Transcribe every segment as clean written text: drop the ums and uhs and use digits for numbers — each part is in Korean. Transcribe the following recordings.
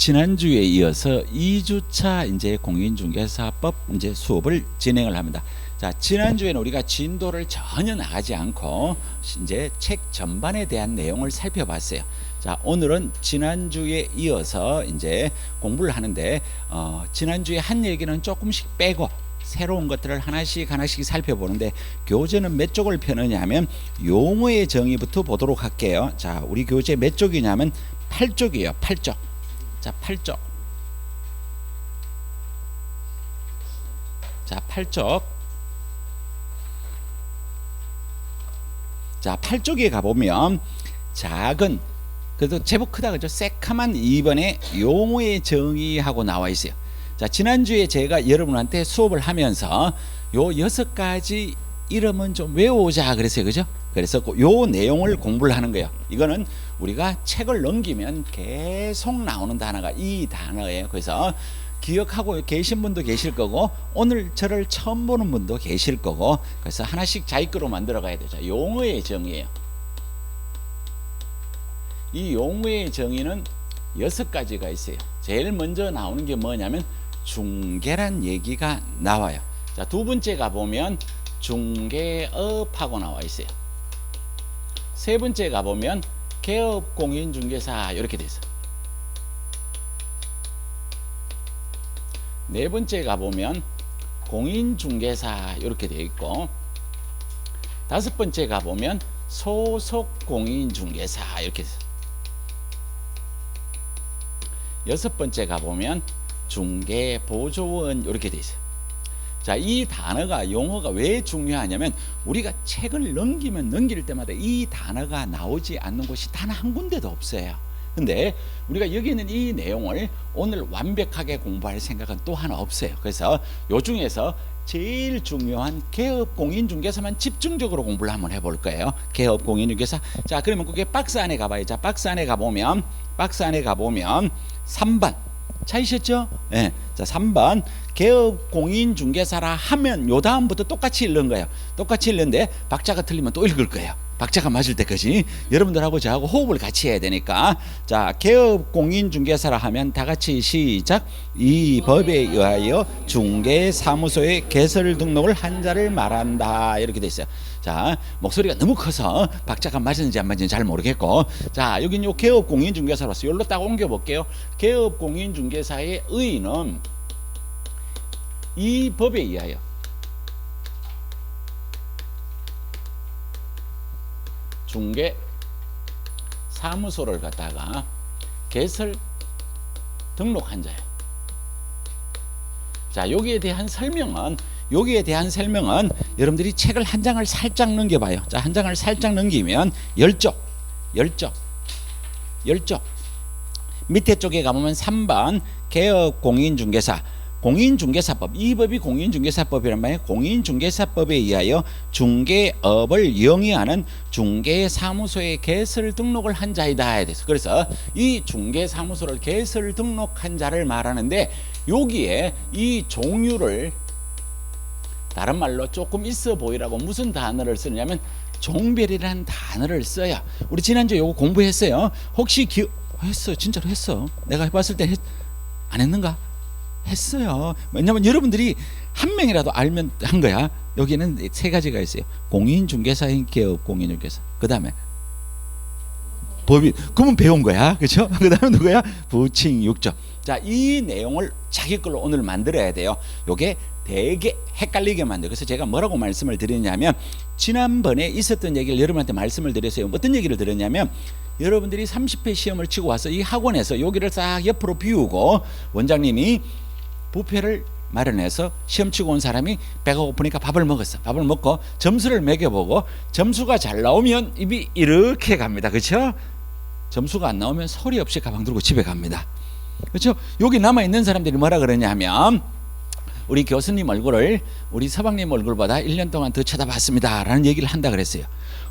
지난주에 이어서 2주차 이제 공인중개사법 이제 수업을 진행을 합니다. 자, 지난주에는 우리가 진도를 전혀 나가지 않고 이제 책 전반에 대한 내용을 살펴봤어요. 자, 오늘은 지난주에 이어서 이제 공부를 하는데 지난주에 한 얘기는 조금씩 빼고 새로운 것들을 하나씩 살펴보는데, 교재는 몇 쪽을 펴느냐면 용어의 정의부터 보도록 할게요. 자, 우리 교재 몇 쪽이냐면 8쪽이에요. 8쪽. 자, 8쪽. 자, 8쪽. 자, 8쪽에 가보면 작은, 그래도 제법 크다 그죠? 새카만 2번에 용어의 정의하고 나와 있어요. 자, 지난주에 제가 여러분한테 수업을 하면서 요 6가지 이름은 좀 외우자 그랬어요. 그죠? 그래서 요 내용을 공부를 하는 거예요. 이거는 우리가 책을 넘기면 계속 나오는 단어가 이 단어예요. 그래서 기억하고 계신 분도 계실 거고, 오늘 저를 처음 보는 분도 계실 거고, 그래서 하나씩 자기 거로 만들어 가야 되죠. 용어의 정의예요. 이 용어의 정의는 6가지가 있어요. 제일 먼저 나오는 게 뭐냐면 중개란 얘기가 나와요. 자, 두 번째 가보면 중개업하고 나와 있어요. 세 번째 가보면 개업공인중개사 이렇게 돼 있어요. 네 번째 가보면 공인중개사 이렇게 돼 있고, 다섯 번째 가보면 소속공인중개사 이렇게 돼 있어요. 여섯 번째 가보면 중개보조원 이렇게 돼 있어요. 자, 이 단어가, 용어가 왜 중요하냐면 우리가 책을 넘기면 넘길 때마다 이 단어가 나오지 않는 곳이 단 한 군데도 없어요. 근데 우리가 여기 있는 이 내용을 오늘 완벽하게 공부할 생각은 또 하나 없어요. 그래서 요 중에서 제일 중요한 개업공인중개사만 집중적으로 공부를 한번 해볼 거예요. 개업공인중개사. 자, 그러면 그게 박스 안에 가봐요. 자, 박스 안에 가보면 3번 찾으셨죠? 네. 자, 3번 개업공인중개사라 하면 요 다음부터 똑같이 읽는 거예요. 똑같이 읽는데 박자가 틀리면 또 읽을 거예요. 박자가 맞을 때까지 여러분들하고 저하고 호흡을 같이 해야 되니까. 자, 개업공인중개사라 하면 다 같이 시작. 이 법에 의하여 중개사무소의 개설 등록을 한 자를 말한다 이렇게 돼 있어요. 자, 목소리가 너무 커서 박자가 맞는지 안 맞는지 잘 모르겠고, 자, 여기는 요 개업공인중개사로서 여기로 딱 옮겨 볼게요. 개업공인중개사의 의의는 이 법에 의하여 중개 사무소를 갖다가 개설 등록한 자예요. 자, 여기에 대한 설명은 여러분들이 책을 한 장을 살짝 넘겨봐요. 자, 한 장을 살짝 넘기면 10쪽 밑에 쪽에 가보면 3번 개업공인중개사, 공인중개사법. 이 법이 공인중개사법이란 말이에요. 공인중개사법에 의하여 중개업을 영위하는 중개사무소의 개설 등록을 한 자이다. 그래서 이 중개사무소를 개설 등록한 자를 말하는데, 여기에 이 종류를 다른 말로 조금 있어 보이라고 무슨 단어를 쓰냐면 종별이라는 단어를 써요. 우리 지난주에 요거 공부했어요. 혹시 했어. 진짜로 했어. 내가 해봤을 때 안 했는가? 했어요. 왜냐면 여러분들이 한 명이라도 알면 한 거야. 여기는 3가지가 있어요. 공인중개사인 개업공인중개사. 그 다음에 법인. 그러면 배운 거야. 그렇죠? 그 다음에 누구야? 부칭 6조. 자, 이 내용을 자기 걸로 오늘 만들어야 돼요. 요게 되게 헷갈리게 만들어요. 그래서 제가 뭐라고 말씀을 드렸냐면, 지난번에 있었던 얘기를 여러분한테 말씀을 드렸어요. 어떤 얘기를 드렸냐면, 여러분들이 30회 시험을 치고 와서 이 학원에서 여기를 싹 옆으로 비우고 원장님이 부페를 마련해서 시험 치고 온 사람이 배가 고프니까 밥을 먹었어. 밥을 먹고 점수를 매겨보고 점수가 잘 나오면 입이 이렇게 갑니다. 그렇죠? 점수가 안 나오면 소리 없이 가방 들고 집에 갑니다. 그렇죠? 여기 남아있는 사람들이 뭐라 그러냐면, 우리 교수님 얼굴을 우리 서방님 얼굴보다 1년 동안 더 쳐다봤습니다 라는 얘기를 한다 그랬어요.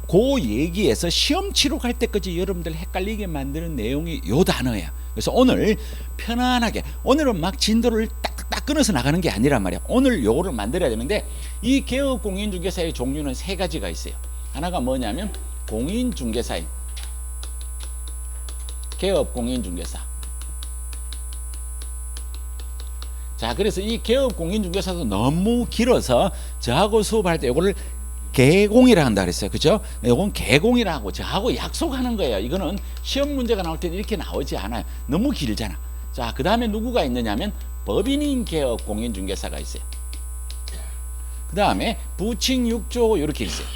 그 얘기에서 시험 치러 갈 때까지 여러분들 헷갈리게 만드는 내용이 요 단어예요. 그래서 오늘 편안하게, 오늘은 막 진도를 딱딱딱 끊어서 나가는 게 아니란 말이야. 오늘 요거를 만들어야 되는데, 이 개업공인중개사의 종류는 3가지가 있어요. 하나가 뭐냐면 공인중개사인 개업공인중개사, 자, 그래서 이 개업 공인중개사도 너무 길어서 저하고 수업할 때 이거를 개공이라 한다 그랬어요. 그죠? 이건 개공이라고 저하고 약속하는 거예요. 이거는 시험 문제가 나올 때는 이렇게 나오지 않아요. 너무 길잖아. 자, 그 다음에 누구가 있느냐면 법인인 개업 공인중개사가 있어요. 그 다음에 부칙 6조 이렇게 있어요.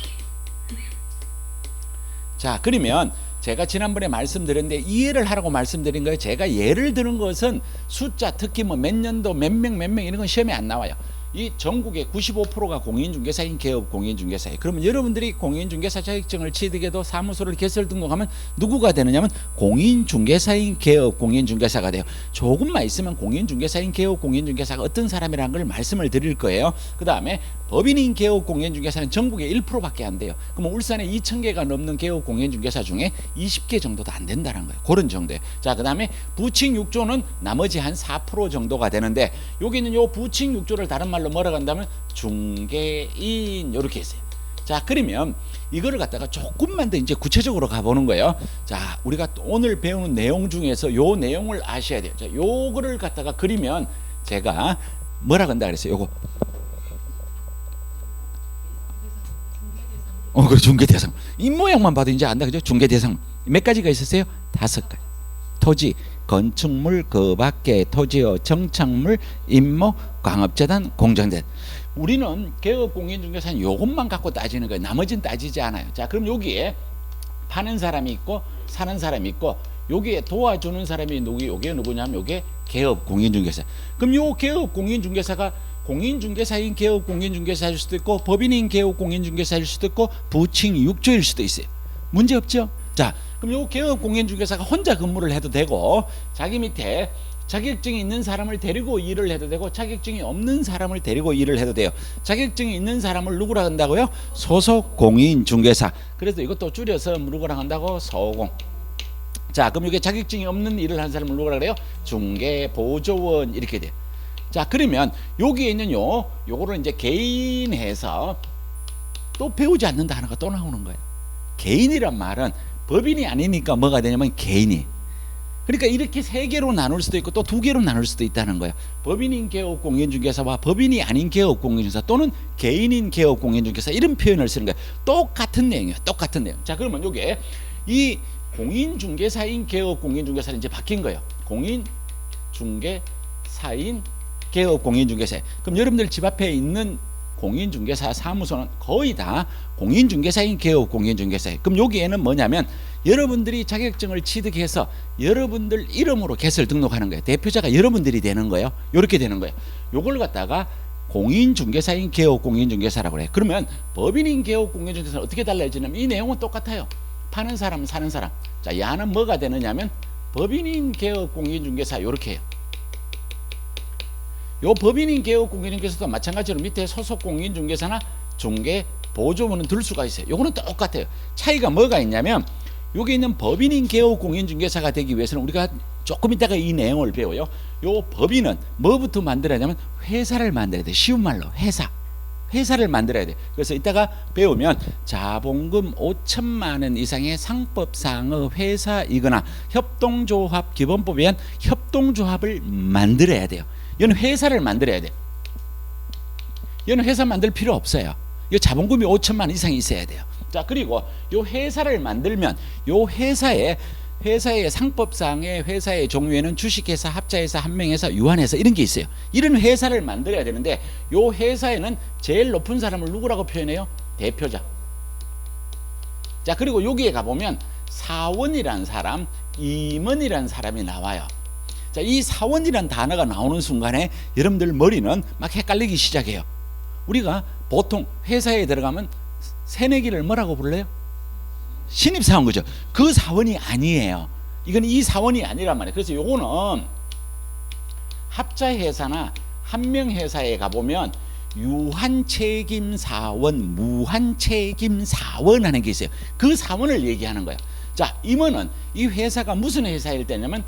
자, 그러면 제가 지난번에 말씀드렸는데 이해를 하라고 말씀드린 거예요. 제가 예를 드는 것은 숫자, 특히 뭐 몇 년도 몇 명 이런 건 시험에 안 나와요. 이 전국의 95%가 공인중개사인 개업 공인중개사예요. 그러면 여러분들이 공인중개사 자격증을 취득해도 사무소를 개설 등록하면 누구가 되느냐면 공인중개사인 개업 공인중개사가 돼요. 조금만 있으면 공인중개사인 개업 공인중개사가 어떤 사람이라는 걸 말씀을 드릴 거예요. 그 다음에 법인인 개업 공인중개사는 전국에 1%밖에 안 돼요. 그럼 울산에 2,000개가 넘는 개업 공인중개사 중에 20개 정도도 안 된다는 거예요. 그런 정도예요. 자, 그 다음에 부칙 6조는 나머지 한 4% 정도가 되는데 여기는 요 부칙 6조를 다른 말로 뭐라고 한다면 중개인 이렇게 했어요. 자, 그러면 이거를 갖다가 조금만 더 이제 구체적으로 가보는 거예요. 자, 우리가 오늘 배우는 내용 중에서 요 내용을 아셔야 돼요. 자, 요거를 갖다가 그리면 제가 뭐라고 한다 그랬어요. 요거 그 중개대상 이 모양만 봐도 이제 안다 그죠? 중개대상 몇 가지가 있었어요? 5가지. 토지, 건축물, 그 밖에 토지의 정착물, 임모, 광업재단, 공정재단. 우리는 개업공인중개사는 요것만 갖고 따지는 거예요. 나머지는 따지지 않아요. 자, 그럼 여기에 파는 사람이 있고 사는 사람이 있고 여기에 도와주는 사람이 요게 누구냐면 요게 개업공인중개사. 그럼 요 개업공인중개사가 공인중개사인 개업공인중개사일 수도 있고 법인인 개업공인중개사일 수도 있고 부칙 6조일 수도 있어요. 문제 없죠? 자, 그럼 요 개업공인중개사가 혼자 근무를 해도 되고 자기 밑에 자격증이 있는 사람을 데리고 일을 해도 되고 자격증이 없는 사람을 데리고 일을 해도 돼요. 자격증이 있는 사람을 누구라 한다고요? 소속 공인중개사. 그래서 이것도 줄여서 누구라 한다고? 소공. 자, 그럼 이게 자격증이 없는 일을 하는 사람을 누구라 그래요? 중개보조원 이렇게 돼요. 자, 그러면 여기에 있는 요거를 이제 개인해서 또 배우지 않는 단어가 또 나오는 거예요. 개인이란 말은 법인이 아니니까 뭐가 되냐면 개인이. 그러니까 이렇게 3개로 나눌 수도 있고 또 2개로 나눌 수도 있다는 거예요. 법인인 개업공인중개사와 법인이 아닌 개업공인중개사 또는 개인인 개업공인중개사 이런 표현을 쓰는 거예요. 똑같은 내용이에요. 똑같은 내용. 자, 그러면 요게 이 공인중개사인 개업공인중개사는 이제 바뀐 거예요. 공인중개사인 개업공인중개사. 그럼 여러분들 집 앞에 있는 공인중개사 사무소는 거의 다 공인중개사인 개업공인중개사예요. 그럼 여기에는 뭐냐면 여러분들이 자격증을 취득해서 여러분들 이름으로 개설 등록하는 거예요. 대표자가 여러분들이 되는 거예요. 이렇게 되는 거예요. 요걸 갖다가 공인중개사인 개업공인중개사라고 해요. 그러면 법인인 개업공인중개사는 어떻게 달라지냐면 이 내용은 똑같아요. 파는 사람, 사는 사람. 자, 야는 뭐가 되느냐면 법인인 개업공인중개사 이렇게 해요. 요 법인인 개업공인중개사도 마찬가지로 밑에 소속 공인중개사나 중개보조원은 들 수가 있어요. 요거는 똑같아요. 차이가 뭐가 있냐면 여기 있는 법인인 개업공인중개사가 되기 위해서는 우리가 조금 이따가 이 내용을 배워요. 요 법인은 뭐부터 만들어야 되냐면 회사를 만들어야 돼. 쉬운 말로 회사를 만들어야 돼. 그래서 이따가 배우면 자본금 5천만 원 이상의 상법상의 회사이거나 협동조합 기본법에 의한 협동조합을 만들어야 돼요. 이건 회사를 만들어야 돼. 이건 회사 만들 필요 없어요. 이 자본금이 5천만 원 이상이 있어야 돼요. 자, 그리고 이 회사를 만들면 이 회사의 상법상의 회사의 종류에는 주식회사, 합자회사, 한명회사, 유한회사 이런 게 있어요. 이런 회사를 만들어야 되는데 이 회사에는 제일 높은 사람을 누구라고 표현해요? 대표자. 자, 그리고 여기에 가보면 사원이란 사람, 임원이란 사람이 나와요. 자, 이 사원이란 단어가 나오는 순간에 여러분들 머리는 막 헷갈리기 시작해요. 우리가 보통 회사에 들어가면 새내기를 뭐라고 불러요? 신입사원. 그죠? 그 사원이 아니에요. 이건 이 사원이 아니란 말이에요. 그래서 요거는 합자회사나 한명회사에 가보면 유한책임사원, 무한책임사원 하는 게 있어요. 그 사원을 얘기하는 거예요. 자, 임원은 이 회사가 무슨 회사일 때냐면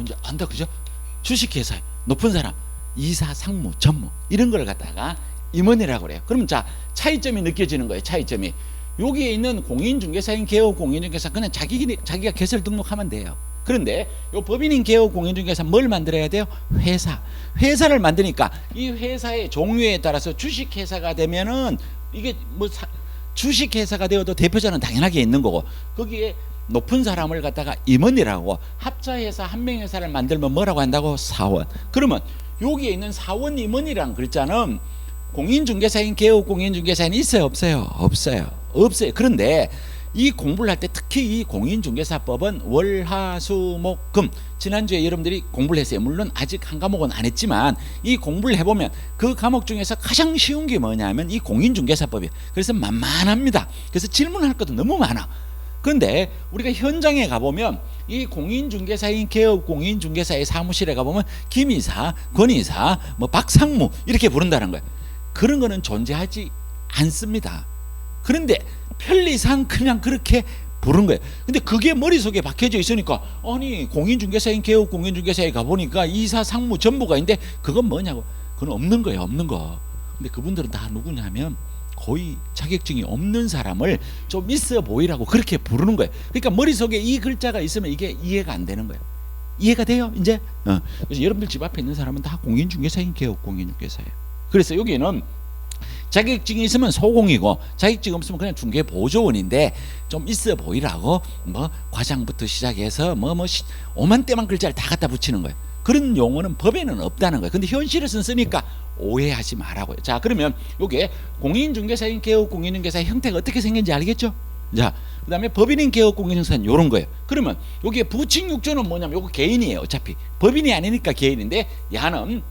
이제 안다. 그죠? 주식회사 높은 사람, 이사, 상무, 전무 이런 걸 갖다가 임원이라고 그래요. 그럼 자, 차이점이 느껴지는 거예요. 차이점이 여기에 있는 공인중개사인 개업공인중개사 그냥 자기가 개설 등록하면 돼요. 그런데 요 법인인 개업 공인중개사 뭘 만들어야 돼요? 회사를 만드니까 이 회사의 종류에 따라서 주식회사가 되면은 이게 뭐 주식회사가 되어도 대표자는 당연하게 있는 거고, 거기에 높은 사람을 갖다가 임원이라고, 합자회사 한 명 회사를 만들면 뭐라고 한다고? 사원. 그러면 여기에 있는 사원 임원이란 글자는 공인중개사인 개업 공인중개사인 있어요 없어요? 없어요. 그런데 이 공부를 할 때 특히 이 공인중개사법은 월화수목금, 지난주에 여러분들이 공부를 했어요. 물론 아직 한 과목은 안 했지만 이 공부를 해보면 그 과목 중에서 가장 쉬운 게 뭐냐면 이 공인중개사법이에요. 그래서 만만합니다. 그래서 질문할 것도 너무 많아. 그런데 우리가 현장에 가보면 이 공인중개사인 개업 공인중개사의 사무실에 가보면 김이사, 권이사, 뭐 박상무 이렇게 부른다는 거예요. 그런 거는 존재하지 않습니다. 그런데 편리상 그냥 그렇게 부른 거예요. 근데 그게 머릿속에 박혀져 있으니까, 아니 공인중개사인 개업 공인중개사에 가보니까 이사 상무 전부가 있는데 그건 뭐냐고. 그건 없는 거예요, 없는 거. 근데 그분들은 다 누구냐면 거의 자격증이 없는 사람을 좀 있어 보이라고 그렇게 부르는 거예요. 그러니까 머릿속에 이 글자가 있으면 이게 이해가 안 되는 거예요. 이해가 돼요 이제? 그래서 여러분들 집 앞에 있는 사람은 다 공인중개사인 개업 공인중개사예요. 그래서 여기는 자격증이 있으면 소공이고 자격증 없으면 그냥 중개보조원인데 좀 있어 보이라고 뭐 과장부터 시작해서 오만대만 글자를 다 갖다 붙이는 거예요. 그런 용어는 법에는 없다는 거예요. 근데 현실에서 쓰니까 오해하지 말라고요. 자, 그러면 요게 공인중개사인 개업 공인중개사의 형태가 어떻게 생긴지 알겠죠? 자, 그 다음에 법인인 개업 공인중개사는 요런 거예요. 그러면 요게 부칙육조는 뭐냐면 요거 개인이에요. 어차피 법인이 아니니까 개인인데, 야는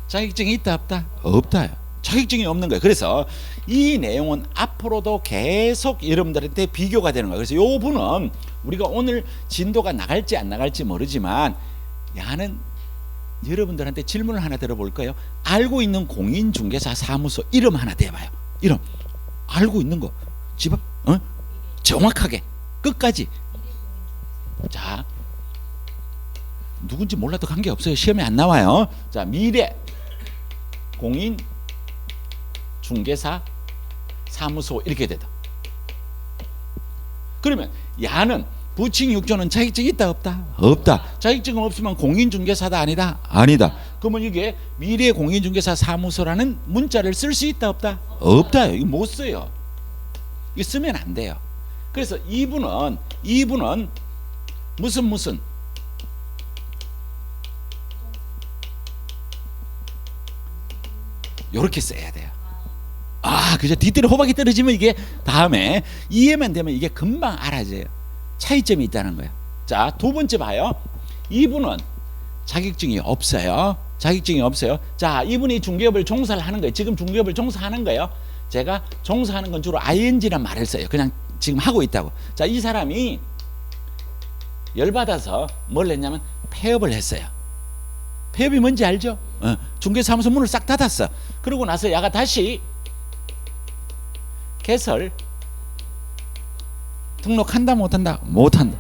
자격증이 있다 없다? 없다요. 자격증이 없는 거예요. 그래서 이 내용은 앞으로도 계속 여러분들한테 비교가 되는 거예요. 그래서 요 분은 우리가 오늘 진도가 나갈지 안 나갈지 모르지만, 야는 여러분들한테 질문을 하나 들어볼까요? 알고 있는 공인중개사 사무소 이름 하나 대봐요. 이름 알고 있는 거 집 앞 정확하게 끝까지. 자, 누군지 몰라도 관계없어요. 시험에 안 나와요. 자, 미래 공인중개사 사무소 이렇게 되다. 그러면 야는 부칙육조는 자격증이 있다 없다? 없다. 자격증 없으면 공인중개사다 아니다? 아니다. 그러면 이게 미래 공인중개사 사무소라는 문자를 쓸 수 있다 없다? 없다. 이거 못 써요. 이거 쓰면 안 돼요. 그래서 이분은 무슨 요렇게 써야 돼요. 그죠? 뒷뜰에 호박이 떨어지면 이게 다음에 이해만 되면 이게 금방 알아져요. 차이점이 있다는 거예요. 자, 두 번째 봐요. 이분은 자격증이 없어요. 자, 이분이 중개업을 종사를 하는 거예요. 지금 중개업을 종사하는 거예요. 제가 종사하는 건 주로 ing란 말을 써요. 그냥 지금 하고 있다고. 자, 이 사람이 열받아서 뭘 했냐면 폐업을 했어요. 폐업이 뭔지 알죠? 중개사무소 문을 싹 닫았어. 그러고 나서 야가 다시 개설 등록한다 못한다? 못한다.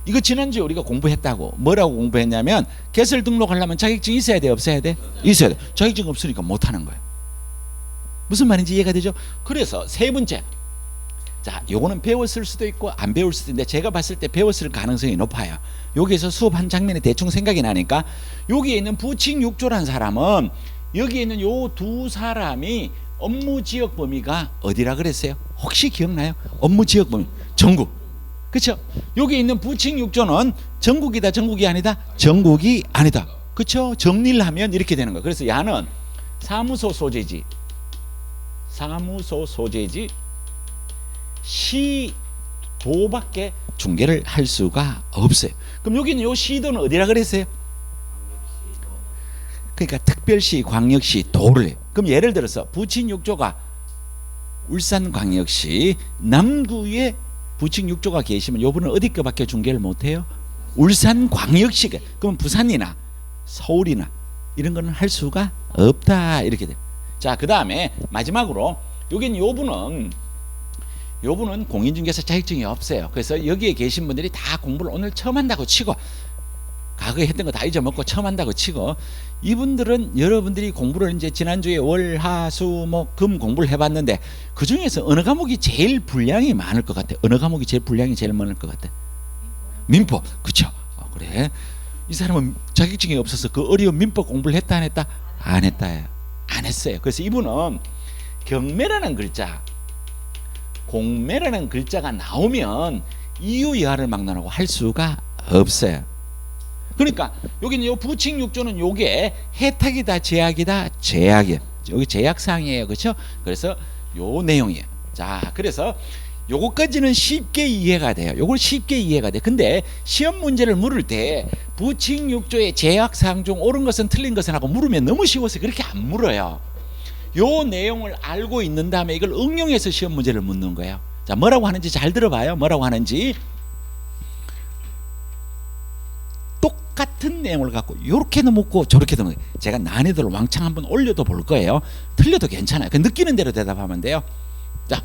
이거 지난주에 우리가 공부했다고. 뭐라고 공부했냐면 개설 등록하려면 자격증이 있어야 돼 없어야 돼? 있어야 돼. 자격증 없으니까 못하는 거예요. 무슨 말인지 이해가 되죠? 그래서 세 번째, 자, 요거는 배웠을 수도 있고 안 배울 수도 있는데 제가 봤을 때 배웠을 가능성이 높아요. 여기에서 수업한 장면이 대충 생각이 나니까, 여기에 있는 부칙육조란 사람은 여기에 있는 요 두 사람이 업무지역 범위가 어디라 그랬어요? 혹시 기억나요? 업무지역 범위 전국. 그렇죠? 여기 있는 부칙육조는 전국이다 전국이 아니다? 전국이 아니다. 그렇죠? 정리를 하면 이렇게 되는 거예요. 그래서 야는 사무소 소재지 시도밖에 중개를 할 수가 없어요. 그럼 여기는 요 시도는 어디라 그랬어요? 그러니까 특별시, 광역시, 도를 해요. 그럼 예를 들어서 부칙육조가 울산광역시 남구에 부칙육조가 계시면 요분은 어디 거밖에 중개를 못해요? 울산광역시가. 그럼 부산이나 서울이나 이런 거는 할 수가 없다 이렇게 돼요. 자, 그 다음에 마지막으로 여기는 요분은 공인중개사 자격증이 없어요. 그래서 여기에 계신 분들이 다 공부를 오늘 처음 한다고 치고 과거에 했던 거 다 잊어먹고 처음 한다고 치고, 이분들은 여러분들이 공부를 이제 지난주에 월, 화, 수, 목, 금 공부를 해봤는데 그 중에서 어느 과목이 제일 분량이 많을 것 같아? 어느 과목이 제일 분량이 제일 많을 것 같아? 민법. 그쵸? 그래. 이 사람은 자격증이 없어서 그 어려운 민법 공부를 했다 안 했다? 안 했다. 안 했어요. 그래서 이분은 경매라는 글자, 공매라는 글자가 나오면 이유여하를 막론하고 할 수가 없어요. 그러니까 여기는 요 부칙육조는 요게 혜택이다 제약이다? 제약이에요. 여기 제약사항이에요. 그렇죠? 그래서 요 내용이에요. 자, 그래서 요거까지는 쉽게 이해가 돼요. 요걸 쉽게 이해가 돼. 근데 시험 문제를 물을 때 부칙육조의 제약사항 중 옳은 것은 틀린 것은 하고 물으면 너무 쉬워서 그렇게 안 물어요. 요 내용을 알고 있는 다음에 이걸 응용해서 시험 문제를 묻는 거예요. 자, 뭐라고 하는지 잘 들어봐요. 뭐라고 하는지. 똑같은 내용을 갖고 요렇게도 묻고 저렇게도 묻고, 제가 난이도를 왕창 한번 올려도 볼 거예요. 틀려도 괜찮아요. 그 느끼는 대로 대답하면 돼요. 자,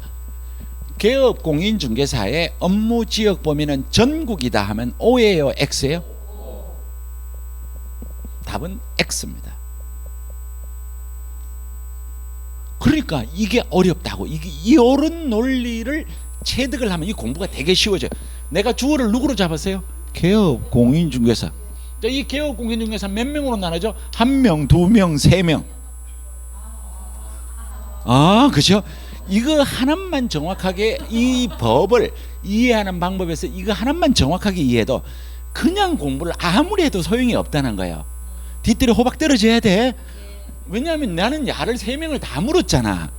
개업 공인중개사의 업무 지역 범위는 전국이다 하면 O예요, X예요? 답은 X입니다. 그러니까 이게 어렵다고. 이게 이런 논리를 체득을 하면 이 공부가 되게 쉬워져요. 내가 주어를 누구로 잡았어요? 개업 공인중개사. 이 개업 공인중개사 몇 명으로 나누죠? 1명, 2명, 3명. 아, 그죠? 이거 하나만 정확하게 이 법을 이해하는 방법에서 이거 하나만 정확하게 이해해도 그냥 공부를 아무리 해도 소용이 없다는 거예요. 뒷뜰에 호박 떨어져야 돼. 왜냐하면 나는 야를 3명을 다 물었잖아.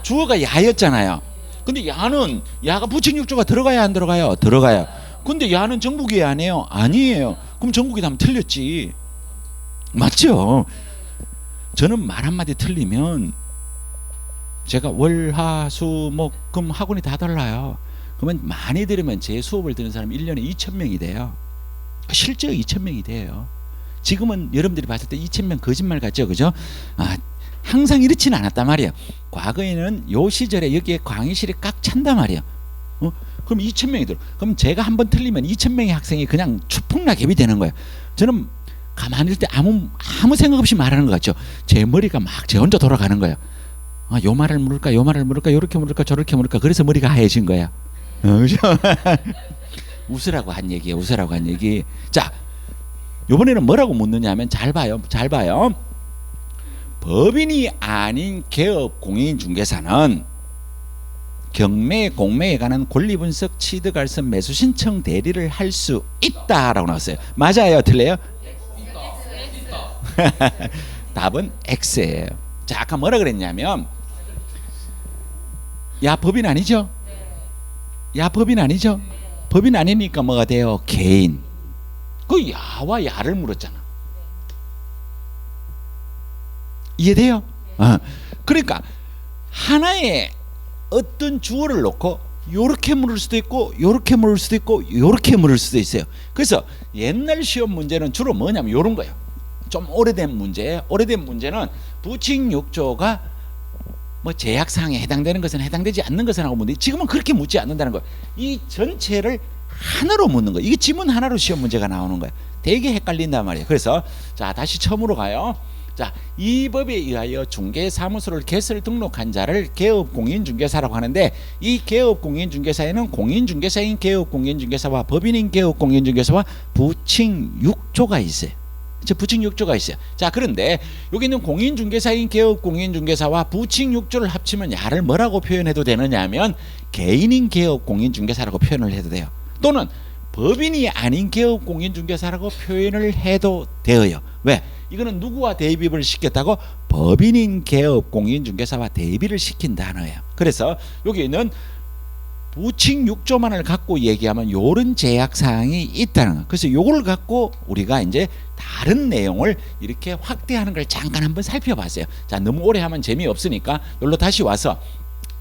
주어가 야였잖아요. 근데 야가 부칙육조가 들어가야 안 들어가요? 들어가요. 근데 야는 전국이 아니에요? 아니에요. 그럼 전국이다 하면 틀렸지. 맞죠? 저는 말 한마디 틀리면 제가 월, 화, 수, 목, 금 학원이 다 달라요. 그러면 많이 들으면 제 수업을 듣는 사람 1년에 2,000명이 돼요. 실제 2,000명이 돼요. 지금은 여러분들이 봤을 때 2,000명 거짓말 같죠, 그죠? 아, 항상 이렇지는 않았단 말이에요. 과거에는 요 시절에 여기에 강의실이 꽉 찬단 말이에요. 그럼 2,000명이 들어. 그럼 제가 한번 틀리면 2,000명의 학생이 그냥 추풍낙엽이 되는 거예요. 저는 가만히 있을 때 아무 생각 없이 말하는 것 같죠. 제 머리가 막 제 혼자 돌아가는 거예요. 아, 요 말을 물을까, 요 말을 물을까, 요렇게 물을까, 저렇게 물을까. 그래서 머리가 하얘진 거야. 그죠? 웃으라고 한 얘기예요. 웃으라고 한 얘기. 자, 요번에는 뭐라고 묻느냐 하면 잘 봐요. 잘 봐요. 법인이 아닌 개업 공인중개사는 경매, 공매에 관한 권리분석, 취득알선, 매수신청, 대리를 할 수 있다라고 나왔어요. 맞아요? 틀려요? 답은 X예요. 자, 아까 뭐라 그랬냐면 야, 법인 아니죠? 야, 법인 아니죠? 법인 아니니까 뭐가 돼요? 개인. 그 야와 야를 물었잖아. 이해돼요? 그러니까 하나의 어떤 주어를 놓고 요렇게 물을 수도 있고 요렇게 물을 수도 있고 요렇게 물을 수도 있어요. 그래서 옛날 시험 문제는 주로 뭐냐면 요런 거예요. 좀 오래된 문제는 부칙육조가 뭐 제약사항에 해당되는 것은 해당되지 않는 것은 하고 묻는데 지금은 그렇게 묻지 않는다는 거예요. 이 전체를 하나로 묻는 거예요. 이게 지문 하나로 시험 문제가 나오는 거예요. 되게 헷갈린단 말이에요. 그래서 자, 다시 처음으로 가요. 자, 이 법에 의하여 중개사무소를 개설 등록한 자를 개업공인중개사라고 하는데 이 개업공인중개사에는 공인중개사인 개업공인중개사와 법인인 개업공인중개사와 부칙육조가 있어요. 부칙육조가 있어요. 자, 그런데 여기 있는 공인중개사인 개업공인중개사와 부칙육조를 합치면 야를 뭐라고 표현해도 되느냐 하면 개인인 개업공인중개사라고 표현을 해도 돼요. 또는 법인이 아닌 개업공인중개사라고 표현을 해도 되어요. 왜? 이거는 누구와 대비를 시켰다고? 법인인 개업공인중개사와 대비를 시킨 단어예요. 그래서 여기 있는 부칙육조만을 갖고 얘기하면 요런 제약사항이 있다는 거예요. 그래서 요걸 갖고 우리가 이제 다른 내용을 이렇게 확대하는 걸 잠깐 한번 살펴봤어요. 자, 너무 오래 하면 재미없으니까 여기로 다시 와서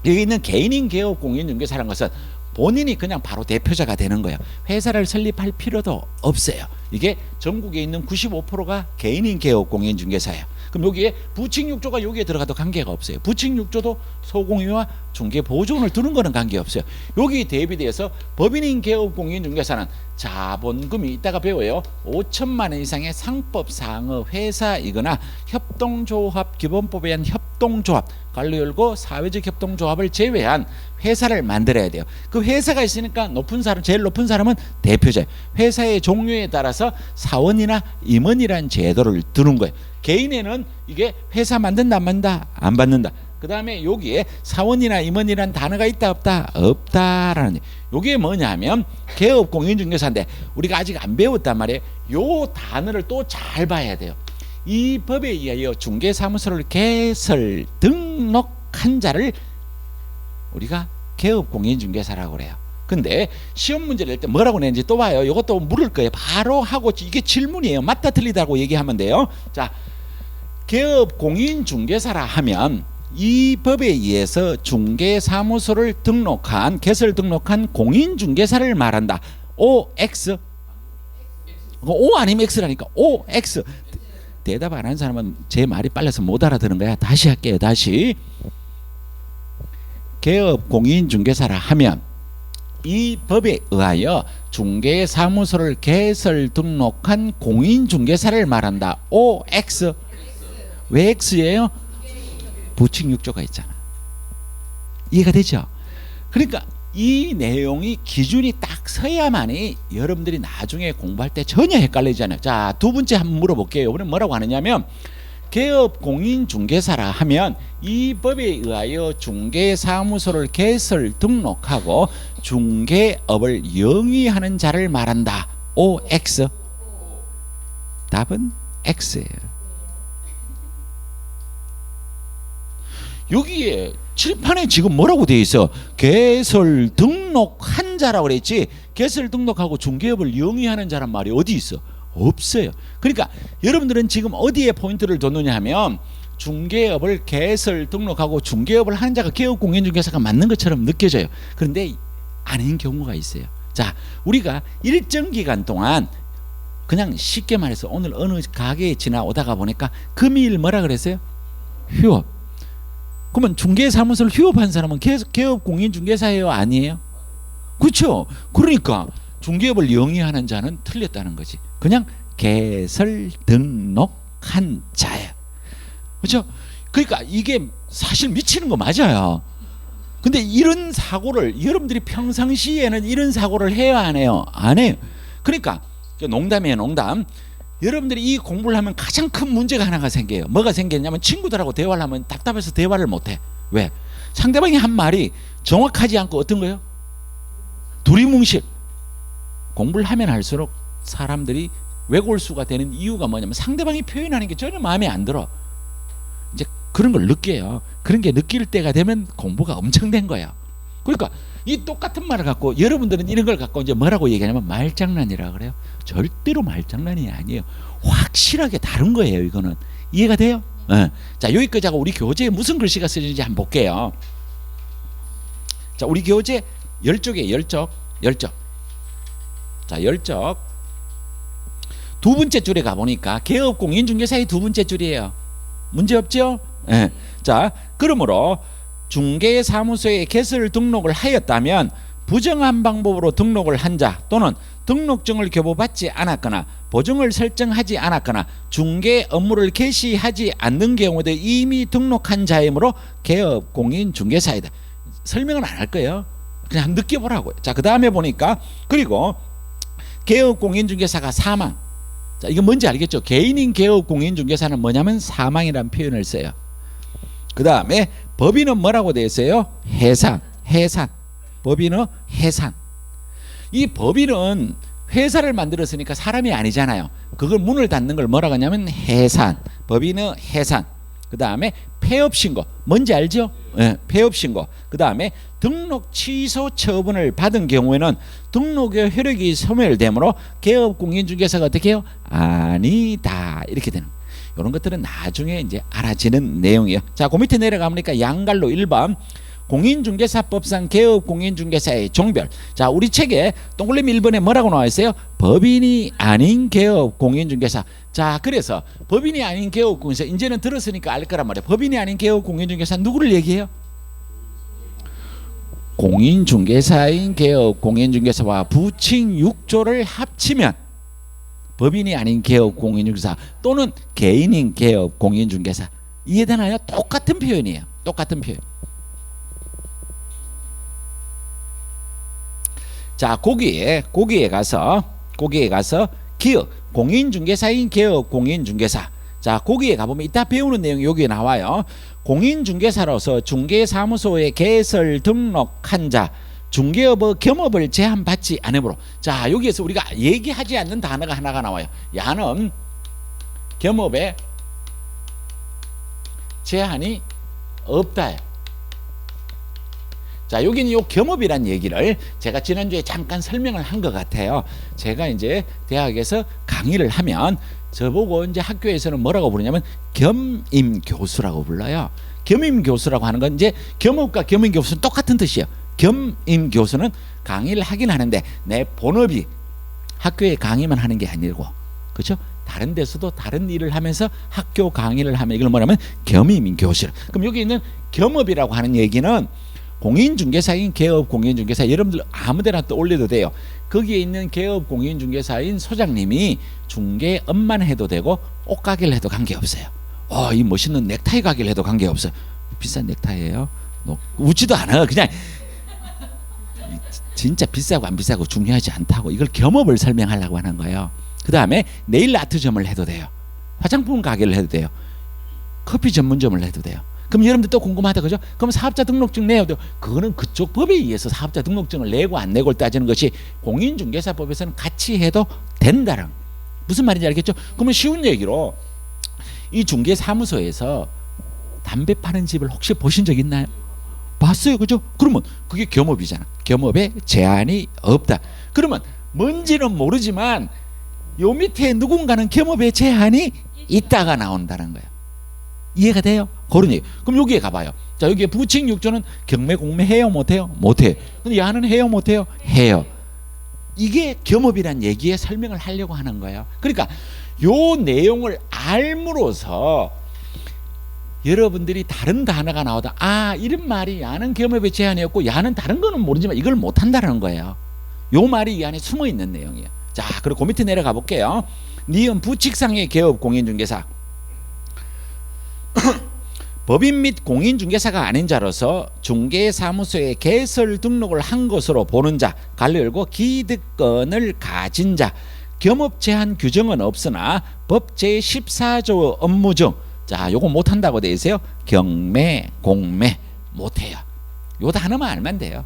여기 있는 개인인 개업공인중개사라는 것은 본인이 그냥 바로 대표자가 되는 거예요. 회사를 설립할 필요도 없어요. 이게 전국에 있는 95%가 개인인 개업공인중개사예요. 그럼 여기에 부칙6조가 여기에 들어가도 관계가 없어요. 부칙6조도 소공인과 중개보조원을 두는 거는 관계없어요. 여기 대비돼서 법인인 개업공인중개사는 자본금이 이따가 배워요. 5천만 원 이상의 상법상의 회사이거나 협동조합 기본법에 의한 협동조합, 관료 열고 사회적 협동조합을 제외한 회사를 만들어야 돼요. 그 회사가 있으니까 높은 사람, 제일 높은 사람은 대표자예요. 회사의 종류에 따라서 사원이나 임원이라는 제도를 두는 거예요. 개인에는 이게 회사 만든다 안 만든다? 안 받는다. 그 다음에 여기에 사원이나 임원이라는 단어가 있다 없다? 없다라는, 요게 뭐냐면 개업공인중개사인데 우리가 아직 안 배웠단 말이에요. 요 단어를 또 잘 봐야 돼요. 이 법에 의하여 중개사무소를 개설 등록한 자를 우리가 개업공인중개사라고 그래요. 근데 시험 문제를 낼 때 뭐라고 내는지 또 봐요. 이것도 물을 거예요. 바로 하고, 이게 질문이에요. 맞다 틀리다고 얘기하면 돼요. 자, 개업공인중개사라 하면 이 법에 의해서 중개사무소를 등록한, 개설 등록한 공인중개사를 말한다. OX. O 아니면 X라니까. OX. 대답 안 한 사람은 제 말이 빨라서 못 알아듣는 거야. 다시 할게요. 다시. 개업공인중개사라 하면 이 법에 의하여 중개사무소를 개설 등록한 공인중개사를 말한다. OX. 왜 X예요? 부칙6조가 있잖아. 이해가 되죠? 그러니까 이 내용이 기준이 딱 서야만이 여러분들이 나중에 공부할 때 전혀 헷갈리잖아요. 자, 두 번째 한번 물어볼게요. 이번엔 뭐라고 하느냐면 개업공인중개사라 하면 이 법에 의하여 중개사무소를 개설 등록하고 중개업을 영위하는 자를 말한다. OX. 답은 X예요. 여기에 칠판에 지금 뭐라고 되어 있어? 개설 등록한 자라고 그랬지. 개설 등록하고 중개업을 영위하는 자란 말이 어디 있어? 없어요. 그러니까 여러분들은 지금 어디에 포인트를 뒀느냐 하면 중개업을 개설 등록하고 중개업을 하는 자가 개업공인중개사가 맞는 것처럼 느껴져요. 그런데 아닌 경우가 있어요. 자, 우리가 일정 기간 동안 그냥 쉽게 말해서 오늘 어느 가게에 지나오다가 보니까 금일 뭐라 그랬어요? 휴업. 그러면 중개사무소를 휴업한 사람은 개업공인중개사예요? 아니에요? 그렇죠? 그러니까 중개업을 영위하는 자는 틀렸다는 거지. 그냥 개설 등록한 자예요. 그렇죠? 그러니까 이게 사실 미치는 거 맞아요. 근데 이런 사고를 여러분들이 평상시에는 이런 사고를 해요, 안 해요? 안 해요. 그러니까 농담이에요, 농담. 여러분들이 이 공부를 하면 가장 큰 문제가 하나가 생겨요. 뭐가 생겼냐면 친구들하고 대화를 하면 답답해서 대화를 못해. 왜? 상대방이 한 말이 정확하지 않고 어떤 거예요? 두리뭉실. 공부를 하면 할수록 사람들이 외골수가 되는 이유가 뭐냐면 상대방이 표현하는 게 전혀 마음에 안 들어. 이제 그런 걸 느껴요. 그런 게 느낄 때가 되면 공부가 엄청 된 거야. 그러니까 이 똑같은 말을 갖고 여러분들은 이런 걸 갖고 이제 뭐라고 얘기하냐면 말장난이라 그래요. 절대로 말장난이 아니에요. 확실하게 다른 거예요. 이거는 이해가 돼요? 네. 자, 여기까지 하고 우리 교재에 무슨 글씨가 쓰여진지 한번 볼게요. 자, 우리 교재 열쪽에 열쪽. 자, 열쪽 두 번째 줄에 가보니까 개업공인중개사의 두 번째 줄이에요. 문제 없죠? 네. 자, 그러므로 중개사무소에 개설 등록을 하였다면 부정한 방법으로 등록을 한 자 또는 등록증을 교부받지 않았거나 보증을 설정하지 않았거나 중개 업무를 개시하지 않는 경우도 이미 등록한 자이므로 개업공인중개사이다. 설명은 안 할 거예요. 그냥 느껴보라고요. 자, 그 다음에 보니까 그리고 개업공인중개사가 사망. 자, 이거 뭔지 알겠죠? 개인인 개업공인중개사는 뭐냐면 사망이라는 표현을 써요. 그 다음에 법인은 뭐라고 되어 있어요? 해산. 법인은 해산. 이 법인은 회사를 만들었으니까 사람이 아니잖아요. 그걸 문을 닫는 걸 뭐라고 하냐면 해산. 법인은 해산. 그 다음에 폐업신고. 뭔지 알죠? 네, 폐업신고. 그 다음에 등록 취소 처분을 받은 경우에는 등록의 효력이 소멸되므로 개업공인중개사가 어떻게 해요? 아니다. 이렇게 되는 거예요. 이런 것들은 나중에 이제 알아지는 내용이에요. 자, 그 밑에 내려가보니까 양갈로 1번 공인중개사법상 개업 공인중개사의 종별. 자, 우리 책에 동그라미 1번에 뭐라고 나와 있어요? 법인이 아닌 개업 공인중개사. 자, 그래서 법인이 아닌 개업 공인중개사 이제는 들었으니까 알 거란 말이에요. 법인이 아닌 개업 공인중개사 누구를 얘기해요? 공인중개사인 개업 공인중개사와 부칙 6조를 합치면 법인이 아닌 개업 공인중개사 또는 개인인 개업 공인중개사. 이해되나요? 똑같은 표현이에요. 똑같은 표현. 자, 거기에 가서 기업 공인중개사인 개업 공인중개사. 자, 거기에 가보면 이따 배우는 내용이 여기에 나와요. 공인중개사로서 중개사무소에 개설 등록한 자 중개업의 겸업을 제한받지 않으므로. 자, 여기에서 우리가 얘기하지 않는 단어가 하나가 나와요. 야는 겸업에 제한이 없다. 자, 여기는 요 겸업이란 얘기를 제가 지난주에 잠깐 설명을 한 것 같아요. 제가 이제 대학에서 강의를 하면 저보고 이제 학교에서는 뭐라고 부르냐면 겸임교수라고 불러요. 겸임교수라고 하는 건 이제 겸업과 겸임교수는 똑같은 뜻이에요. 겸임교수는 강의를 하긴 하는데 내 본업이 학교에 강의만 하는 게 아니고, 그렇죠? 다른 데서도 다른 일을 하면서 학교 강의를 하면 이걸 뭐냐면 겸임교수. 그럼 여기 있는 겸업이라고 하는 얘기는 공인중개사인 개업 공인중개사, 여러분들 아무데나 또 올려도 돼요. 거기에 있는 개업 공인중개사인 소장님이 중개업만 해도 되고 옷가게를 해도 관계없어요. 이 멋있는 넥타이 가게를 해도 관계없어요. 비싼 넥타이예요. 웃지도 않아. 그냥 진짜 비싸고 안 비싸고 중요하지 않다고, 이걸 겸업을 설명하려고 하는 거예요. 그 다음에 네일 아트점을 해도 돼요. 화장품 가게를 해도 돼요. 커피 전문점을 해도 돼요. 그럼 여러분들 또 궁금하다, 그죠? 그럼 사업자 등록증 내야 돼요. 그거는 그쪽 법에 의해서 사업자 등록증을 내고 안 내고를 따지는 것이 공인중개사법에서는 같이 해도 된다는. 무슨 말인지 알겠죠? 그러면 쉬운 얘기로 이 중개사무소에서 담배 파는 집을 혹시 보신 적 있나요? 봤어요, 그죠? 그러면 그게 겸업이잖아. 겸업에 제한이 없다. 그러면 뭔지는 모르지만 요 밑에 누군가는 겸업에 제한이 있다가 나온다는 거예요. 이해가 돼요? 그런 얘기. 그럼 여기에 가봐요. 자, 여기에 부칙 6조는 경매 공매 해요 못해요? 못해. 근데 야는 해요 못해요? 해요. 이게 겸업이란 얘기에 설명을 하려고 하는 거예요. 그러니까 요 내용을 알므로서 여러분들이 다른 단어가 나오다, 이런 말이 야는 겸업에 제한이 없고 야는 다른 거는 모르지만 이걸 못한다는 거예요. 요 말이 이 안에 숨어 있는 내용이에요. 자, 그리고 그 밑에 내려가 볼게요. 니은 부칙상의 개업 공인중개사. 법인 및 공인중개사가 아닌 자로서 중개사무소에 개설 등록을 한 것으로 보는 자, 갈로 열고 기득권을 가진 자, 겸업 제한 규정은 없으나 법 제14조 업무 중, 자, 요거 못한다고 돼 있어요. 경매, 공매 못해요. 요 단어만 알면 돼요.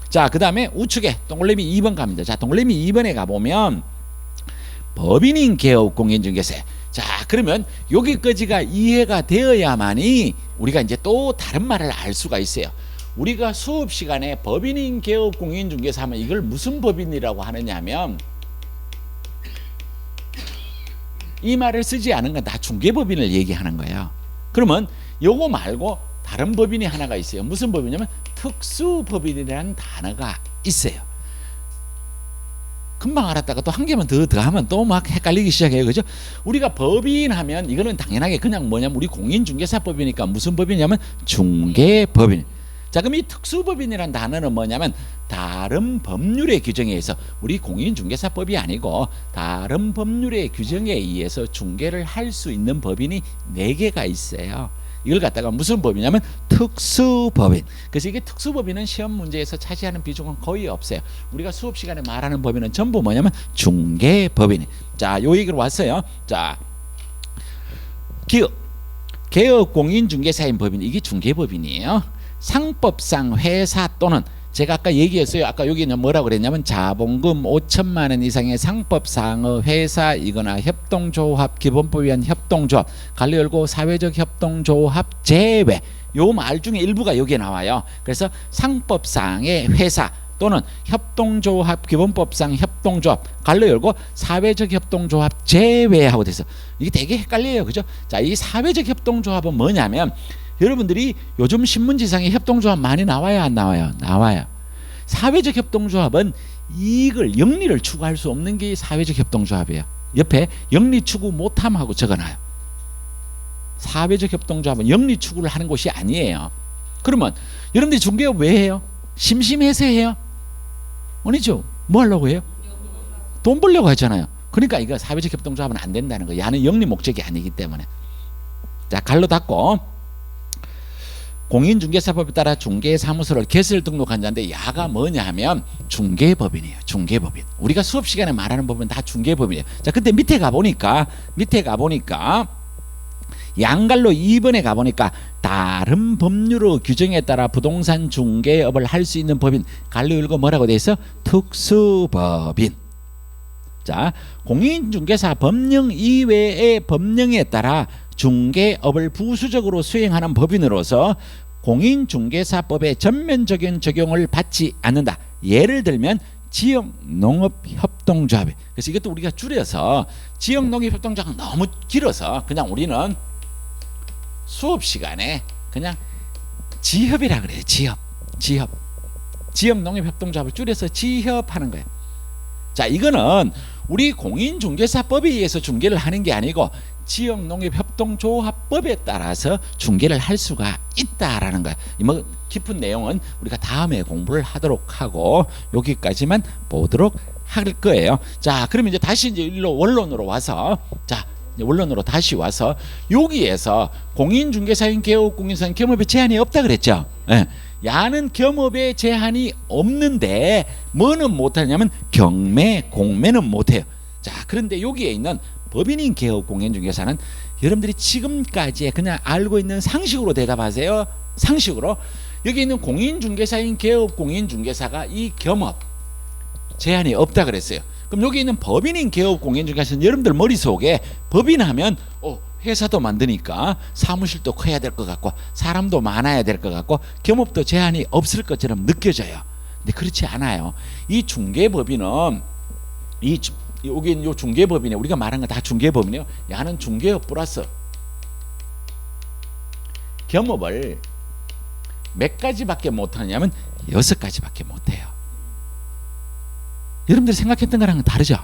자, 그 다음에 우측에 동그라미 2번 갑니다. 자, 동그라미 2번에 가보면 법인인 개업 공인중개사. 자, 그러면 여기까지가 이해가 되어야만이 우리가 이제 또 다른 말을 알 수가 있어요. 우리가 수업 시간에 법인인 개업 공인중개사 하면 이걸 무슨 법인이라고 하느냐 하면 이 말을 쓰지 않은 건 다 중개법인을 얘기하는 거예요. 그러면 요거 말고 다른 법인이 하나가 있어요. 무슨 법이냐면 특수법인이라는 단어가 있어요. 금방 알았다가 또 한 개만 더 하면 또 막 헷갈리기 시작해요. 그죠? 우리가 법인 하면 이거는 당연하게 그냥 뭐냐면 우리 공인중개사법이니까 무슨 법이냐면 중개법인. 자, 그럼 이 특수법인이라는 단어는 뭐냐면 다른 법률의 규정에 의해서, 우리 공인중개사법이 아니고 다른 법률의 규정에 의해서 중개를 할 수 있는 법인이 4개가 있어요. 이걸 갖다가 무슨 법이냐면 특수법인. 그래서 이게 특수법인은 시험 문제에서 차지하는 비중은 거의 없어요. 우리가 수업 시간에 말하는 법인은 전부 뭐냐면 중개법인. 자, 요 얘기로 왔어요. 자, 개업 공인중개사인 법인, 이게 중개법인이에요. 상법상 회사 또는, 제가 아까 얘기했어요. 아까 여기는 뭐라고 그랬냐면 자본금 5천만 원 이상의 상법상의 회사이거나 협동조합, 기본법에 의한 협동조합, 갈로 열고 사회적 협동조합 제외, 요 말 중에 일부가 여기에 나와요. 그래서 상법상의 회사 또는 협동조합, 기본법상 협동조합, 갈로 열고 사회적 협동조합 제외하고 돼서 이게 되게 헷갈려요. 그죠? 자, 이 사회적 협동조합은 뭐냐면 여러분들이 요즘 신문지상에 협동조합 많이 나와요, 안 나와요? 나와요. 사회적 협동조합은 이익을, 영리를 추구할 수 없는 게 사회적 협동조합이에요. 옆에 영리 추구 못함하고 적어놔요. 사회적 협동조합은 영리 추구를 하는 곳이 아니에요. 그러면 여러분들이 중개업 왜 해요? 심심해서 해요? 아니죠. 뭐 하려고 해요? 돈 벌려고 하잖아요. 그러니까 이거 사회적 협동조합은 안 된다는 거예요. 야는 영리 목적이 아니기 때문에. 자, 갈로 닫고 공인중개사법에 따라 중개사무소를 개설 등록한 자인데 야가 뭐냐 하면 중개법인이에요. 중개법인. 우리가 수업 시간에 말하는 법은 다 중개법인이에요. 자, 근데 밑에 가보니까 양갈로 2번에 가보니까 다른 법률의 규정에 따라 부동산 중개업을 할 수 있는 법인, 갈로 읽고 뭐라고 돼 있어? 특수법인. 자, 공인중개사 법령 이외의 법령에 따라 중개업을 부수적으로 수행하는 법인으로서 공인중개사법의 전면적인 적용을 받지 않는다. 예를 들면 지역농업협동조합. 그래서 이것도 우리가 줄여서 지역농업협동조합은 너무 길어서 그냥 우리는 수업 시간에 그냥 지협이라 그래요. 지역농업협동조합을 줄여서 지협하는 거예요. 자, 이거는 우리 공인중개사법에 의해서 중개를 하는 게 아니고 지역농업협동조합법에 따라서 중개를 할 수가 있다라는 거야. 뭐 깊은 내용은 우리가 다음에 공부를 하도록 하고 여기까지만 보도록 할 거예요. 자, 그러면 이제 다시 이제 일로 원론으로 와서, 자, 원론으로 다시 와서 여기에서 공인중개사인 개업공인사인 겸업에 제한이 없다 그랬죠. 예. 야는 겸업에 제한이 없는데 뭐는 못하냐면 경매, 공매는 못해요. 자, 그런데 여기에 있는 법인인 개업공인중개사는 여러분들이 지금까지 그냥 알고 있는 상식으로 대답하세요. 상식으로. 여기 있는 공인중개사인 개업공인중개사가 이 겸업 제한이 없다 그랬어요. 그럼 여기 있는 법인인 개업공인중개사는 여러분들 머릿속에 법인하면 회사도 만드니까 사무실도 커야 될 것 같고 사람도 많아야 될 것 같고 겸업도 제한이 없을 것처럼 느껴져요. 근데 그렇지 않아요. 이 중개법인은 여기 요 중개법인에 우리가 말한 건 다 중개법이네요. 야는 중개업 플러스 겸업을 몇 가지밖에 못하냐면 6가지밖에 못해요. 여러분들이 생각했던 거랑은 다르죠.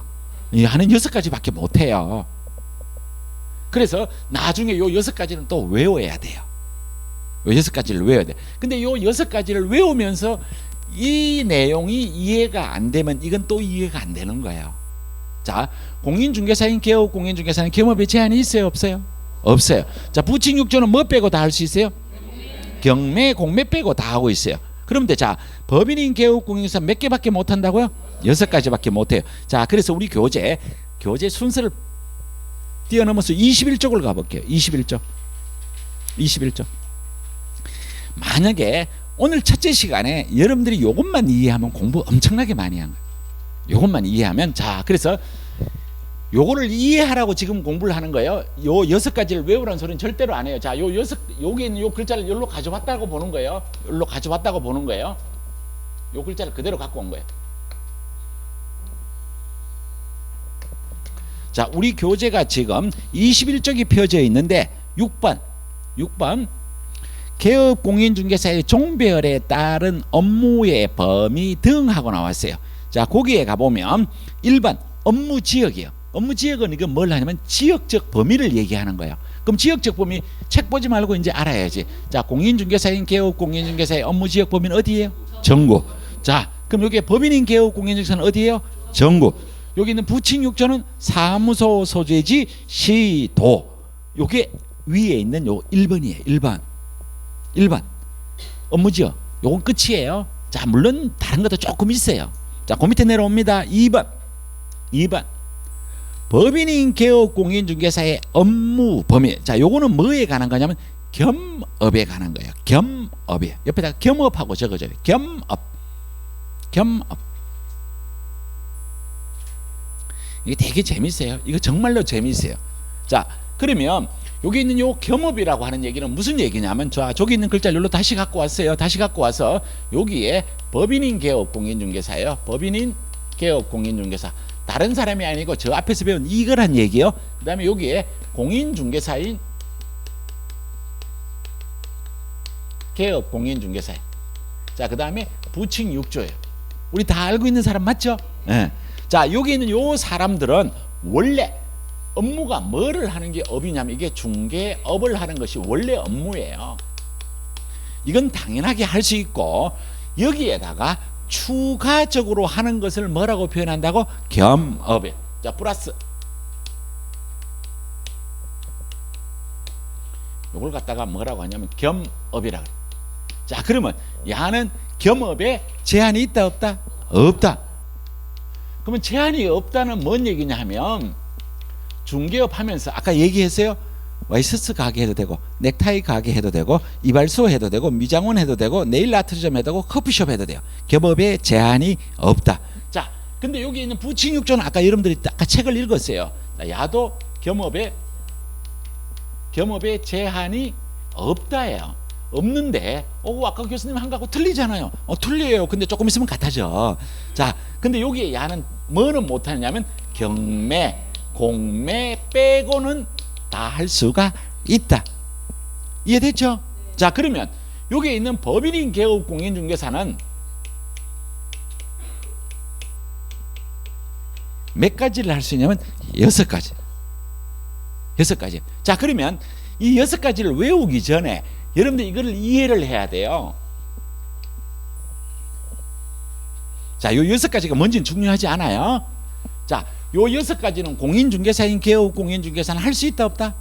야는 6가지밖에 못해요. 그래서 나중에 요 6가지는 또 외워야 돼요. 요 6가지를 외워야 돼. 근데 요 6가지를 외우면서 이 내용이 이해가 안 되면 이건 또 이해가 안 되는 거예요. 자, 공인중개사인 개업공인중개사는 겸업에 제한이 있어요, 없어요? 없어요. 자, 부칭 6조는 뭐 빼고 다 할 수 있어요? 경매, 공매 빼고 다 하고 있어요. 그런데 자, 법인인 개업공인중개사 몇 개밖에 못 한다고요? 6가지밖에 못 해요. 자, 그래서 우리 교재 순서를 뛰어넘어서 21쪽을 가볼게요. 21쪽. 만약에 오늘 첫째 시간에 여러분들이 요것만 이해하면 공부 엄청나게 많이 한 거예요. 요것만 이해하면, 자, 그래서 요거를 이해하라고 지금 공부를 하는 거예요. 요 6가지를 외우라는 소리는 절대로 안 해요. 자, 여기 있는 요 글자를 여기로 가져왔다고 보는 거예요. 여기로 가져왔다고 보는 거예요. 요 글자를 그대로 갖고 온 거예요. 자, 우리 교재가 지금 21쪽이 펴져 있는데 6번 개업공인중개사의 종별에 따른 업무의 범위 등 하고 나왔어요. 자, 거기에 가보면 1번 업무지역이에요. 업무지역은 이건 뭘 하냐면 지역적 범위를 얘기하는 거예요. 그럼 지역적 범위 책 보지 말고 이제 알아야지. 자, 공인중개사인 개업공인중개사의 업무지역 범위는 어디예요? 전국. 자, 그럼 여기에 법인인 개업공인중개사는 어디예요? 전국. 여기 있는 부칭 6조는 사무소 소재지 시도. 요게 위에 있는 요 1번이에요. 1번 업무지역. 요건 끝이에요. 자, 물론 다른 것도 조금 있어요. 자, 그 밑에 내려옵니다. 2번 법인인 개업공인중개사의 업무 범위. 자, 요거는 뭐에 관한 거냐면 겸업에 관한 거예요. 겸업이에요. 옆에다가 겸업하고 적어줘요. 겸업. 이게 되게 재밌어요. 이거 정말로 재밌어요. 자, 그러면 여기 있는 요 겸업이라고 하는 얘기는 무슨 얘기냐면, 자, 저기 있는 글자를 여기로 다시 갖고 왔어요. 다시 갖고 와서 여기에 법인인 개업공인중개사예요. 법인인 개업공인중개사. 다른 사람이 아니고 저 앞에서 배운 이거란 얘기예요. 그 다음에 여기에 공인중개사인 개업 공인중개사예요. 자, 그 다음에 부칭 6조예요. 우리 다 알고 있는 사람 맞죠? 네. 자, 여기 있는 요 사람들은 원래 업무가 뭐를 하는 게 업이냐면 이게 중개업을 하는 것이 원래 업무예요. 이건 당연하게 할 수 있고 여기에다가 추가적으로 하는 것을 뭐라고 표현한다고? 겸업이에요. 자, 플러스 이걸 갖다가 뭐라고 하냐면 겸업이라고 해요. 자, 그러면 야는 겸업에 제한이 있다 없다? 없다. 그러면 제한이 없다는 뭔 얘기냐 하면 중개업 하면서 아까 얘기했어요. 와이셔츠 가게 해도 되고 넥타이 가게 해도 되고 이발소 해도 되고 미장원 해도 되고 네일 아트점 해도 되고 커피숍 해도 돼요. 겸업에 제한이 없다. 자, 근데 여기 있는 부칭 6조는 아까 여러분들이 아까 책을 읽었어요. 야도 겸업에 제한이 없다예요. 없는데 아까 교수님 한 거하고 틀리잖아요. 틀려요. 근데 조금 있으면 같아져. 자, 근데 여기에 야는 뭐는 못하냐면 경매, 공매 빼고는 다 할 수가 있다. 이해됐죠? 자, 그러면 여기에 있는 법인인 개업 공인중개사는 몇 가지를 할 수 있냐면 6가지. 6가지. 자, 그러면 이 6가지를 외우기 전에 여러분들 이거를 이해를 해야 돼요. 자, 요 6가지가 뭔지는 중요하지 않아요. 자, 요 6가지는 공인중개사인 개업 공인중개사는 할 수 있다 없다?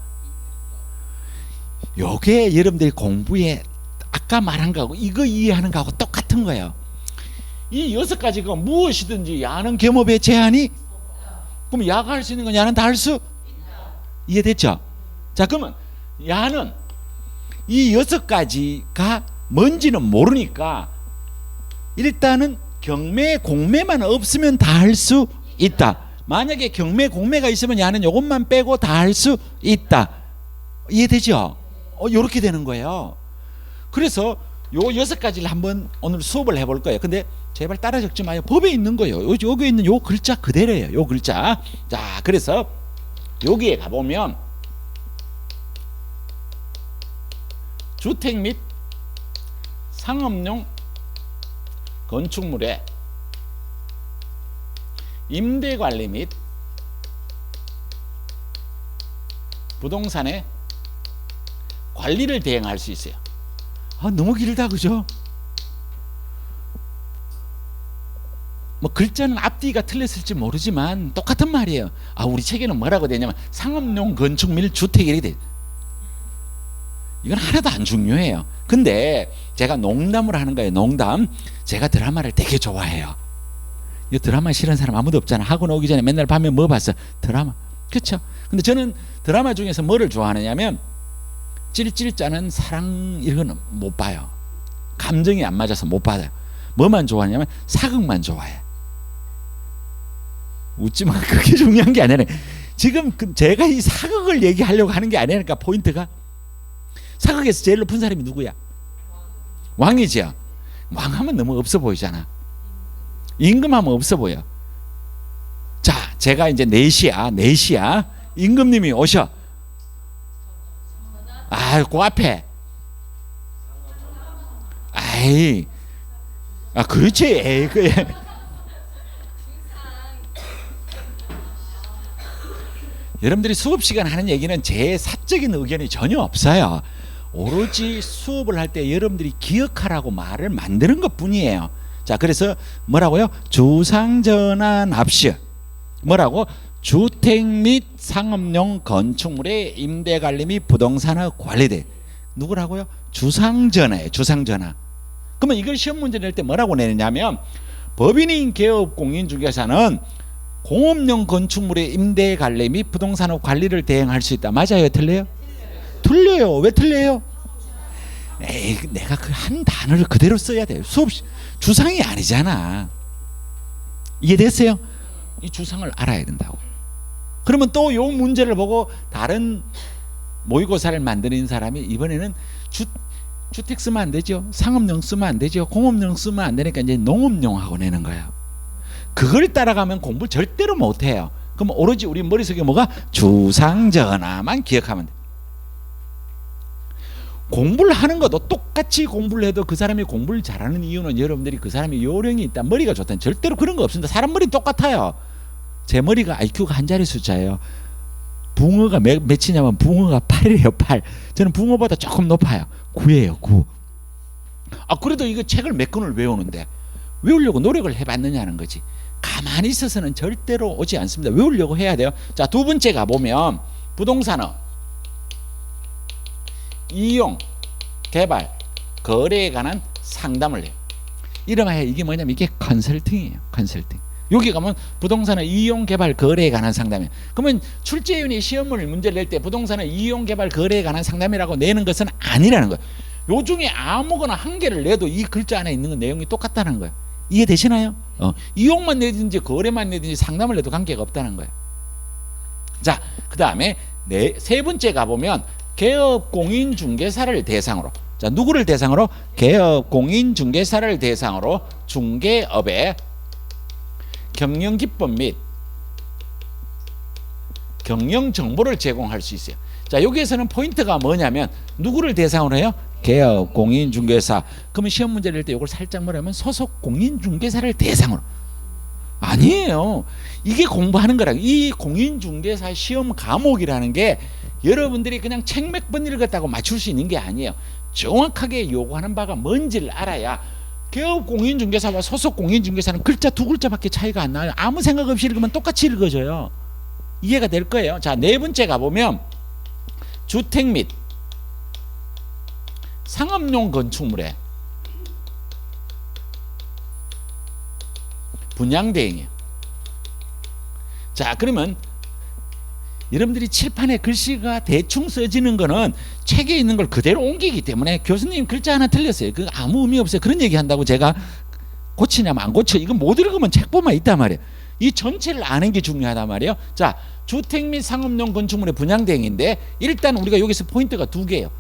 요게 여러분들이 공부에 아까 말한 거하고 이거 이해하는 거하고 똑같은 거예요. 이 6가지가 무엇이든지 야는 겸업에 제한이 그럼 야가 할 수 있는 건 야는 다 할 수 이해됐죠? 자, 그러면 야는 이 6가지가 뭔지는 모르니까 일단은 경매, 공매만 없으면 다 할 수 있다. 만약에 경매, 공매가 있으면 야는 요것만 빼고 다 할 수 있다. 이해되죠? 요렇게 되는 거예요. 그래서 요 6가지를 한번 오늘 수업을 해볼 거예요. 근데 제발 따라 적지 마요. 법에 있는 거예요. 여기 있는 요 글자 그대로예요. 요 글자. 자, 그래서 여기에 가보면 주택 및 상업용 건축물의 임대관리 및 부동산의 관리를 대행할 수 있어요. 너무 길다, 그죠? 뭐 글자는 앞뒤가 틀렸을지 모르지만 똑같은 말이에요. 우리 책에는 뭐라고 되냐면 상업용 건축 및 주택 이렇게 돼. 이건 하나도 안 중요해요. 근데 제가 농담을 하는 거예요. 농담. 제가 드라마를 되게 좋아해요. 이 드라마 싫은 사람 아무도 없잖아. 학원 오기 전에 맨날 밤에 뭐 봤어? 드라마. 그렇죠? 근데 저는 드라마 중에서 뭐를 좋아하느냐면 찔찔 짜는 사랑 이런 건 못 봐요. 감정이 안 맞아서 못 봐요. 뭐만 좋아하냐면 사극만 좋아해. 웃지만 그게 중요한 게 아니라 지금 제가 이 사극을 얘기하려고 하는 게 아니니까 포인트가 사극에서 제일 높은 사람이 누구야? 왕이지요. 왕하면 너무 없어 보이잖아. 임금하면 없어 보여. 자, 제가 이제 4시야. 임금님이 오셔. 그 앞에. 그렇지. 여러분들이 수업 시간 하는 얘기는 제 사적인 의견이 전혀 없어요. 오로지 수업을 할 때 여러분들이 기억하라고 말을 만드는 것 뿐이에요. 자, 그래서 뭐라고요? 주상전환 납시. 뭐라고? 주택 및 상업용 건축물의 임대관리 및 부동산의 관리대. 누구라고요? 주상전화예요. 주상전화. 그러면 이걸 시험 문제 낼 때 뭐라고 내느냐면 법인인 개업 공인중개사는 공업용 건축물의 임대관리 및 부동산의 관리를 대행할 수 있다. 맞아요? 틀려요? 틀려요. 왜 틀려요? 내가 그 한 단어를 그대로 써야 돼요. 수업 주상이 아니잖아. 이해됐어요? 이 주상을 알아야 된다고. 그러면 또 요 문제를 보고 다른 모의고사를 만드는 사람이 이번에는 주택 쓰면 안 되죠. 상업용 쓰면 안 되죠. 공업용 쓰면 안 되니까 이제 농업용하고 내는 거예요. 그걸 따라가면 공부 절대로 못해요. 그럼 오로지 우리 머릿속에 뭐가? 주상전화만 기억하면 돼. 공부를 하는 것도 똑같이 공부를 해도 그 사람이 공부를 잘하는 이유는 여러분들이 그 사람이 요령이 있다, 머리가 좋다, 절대로 그런 거 없습니다. 사람 머리는 똑같아요. 제 머리가 IQ가 한 자리 숫자예요. 붕어가 몇이냐면 붕어가 8이에요. 8. 저는 붕어보다 조금 높아요. 9예요. 9. 그래도 이거 책을 몇 권을 외우는데 외우려고 노력을 해봤느냐는 거지. 가만히 있어서는 절대로 오지 않습니다. 외우려고 해야 돼요. 자, 두 번째 가보면 부동산은 이용, 개발, 거래에 관한 상담을 해요. 이름하여 이게 뭐냐면 이게 컨설팅이에요. 컨설팅. 여기 가면 부동산은 이용, 개발, 거래에 관한 상담이에요. 그러면 출제위원이 시험을 문제를 낼 때 부동산은 이용, 개발, 거래에 관한 상담이라고 내는 것은 아니라는 거예요. 요 중에 아무거나 한 개를 내도 이 글자 안에 있는 건 내용이 똑같다는 거예요. 이해되시나요? 이용만 내든지 거래만 내든지 상담을 내도 관계가 없다는 거예요. 자, 그 다음에 세 번째 가보면 개업 공인중개사를 대상으로, 자, 누구를 대상으로? 개업 공인중개사를 대상으로 중개업의 경영기법 및 경영정보를 제공할 수 있어요. 자, 여기에서는 포인트가 뭐냐면 누구를 대상으로 해요? 개업 공인중개사. 그러면 시험 문제를 낼 때 이걸 살짝 뭐라면 소속 공인중개사를 대상으로. 아니에요. 이게 공부하는 거라. 이 공인중개사 시험 과목이라는 게 여러분들이 그냥 책 몇 번 읽었다고 맞출 수 있는 게 아니에요. 정확하게 요구하는 바가 뭔지를 알아야. 개업 공인중개사와 소속 공인중개사는 글자 두 글자밖에 차이가 안 나요. 아무 생각 없이 읽으면 똑같이 읽어져요. 이해가 될 거예요. 자, 네 번째 가보면 주택 및 상업용 건축물의 분양대행이에요. 자, 그러면 여러분들이 칠판에 글씨가 대충 써지는 거는 책에 있는 걸 그대로 옮기기 때문에 교수님 글자 하나 틀렸어요. 그 아무 의미 없어요. 그런 얘기 한다고 제가 고치냐면 안 고쳐. 이거 못 읽으면 책보만 있단 말이에요. 이 전체를 아는 게 중요하단 말이에요. 자, 주택 및 상업용 건축물의 분양대행인데 일단 우리가 여기서 포인트가 두 개예요.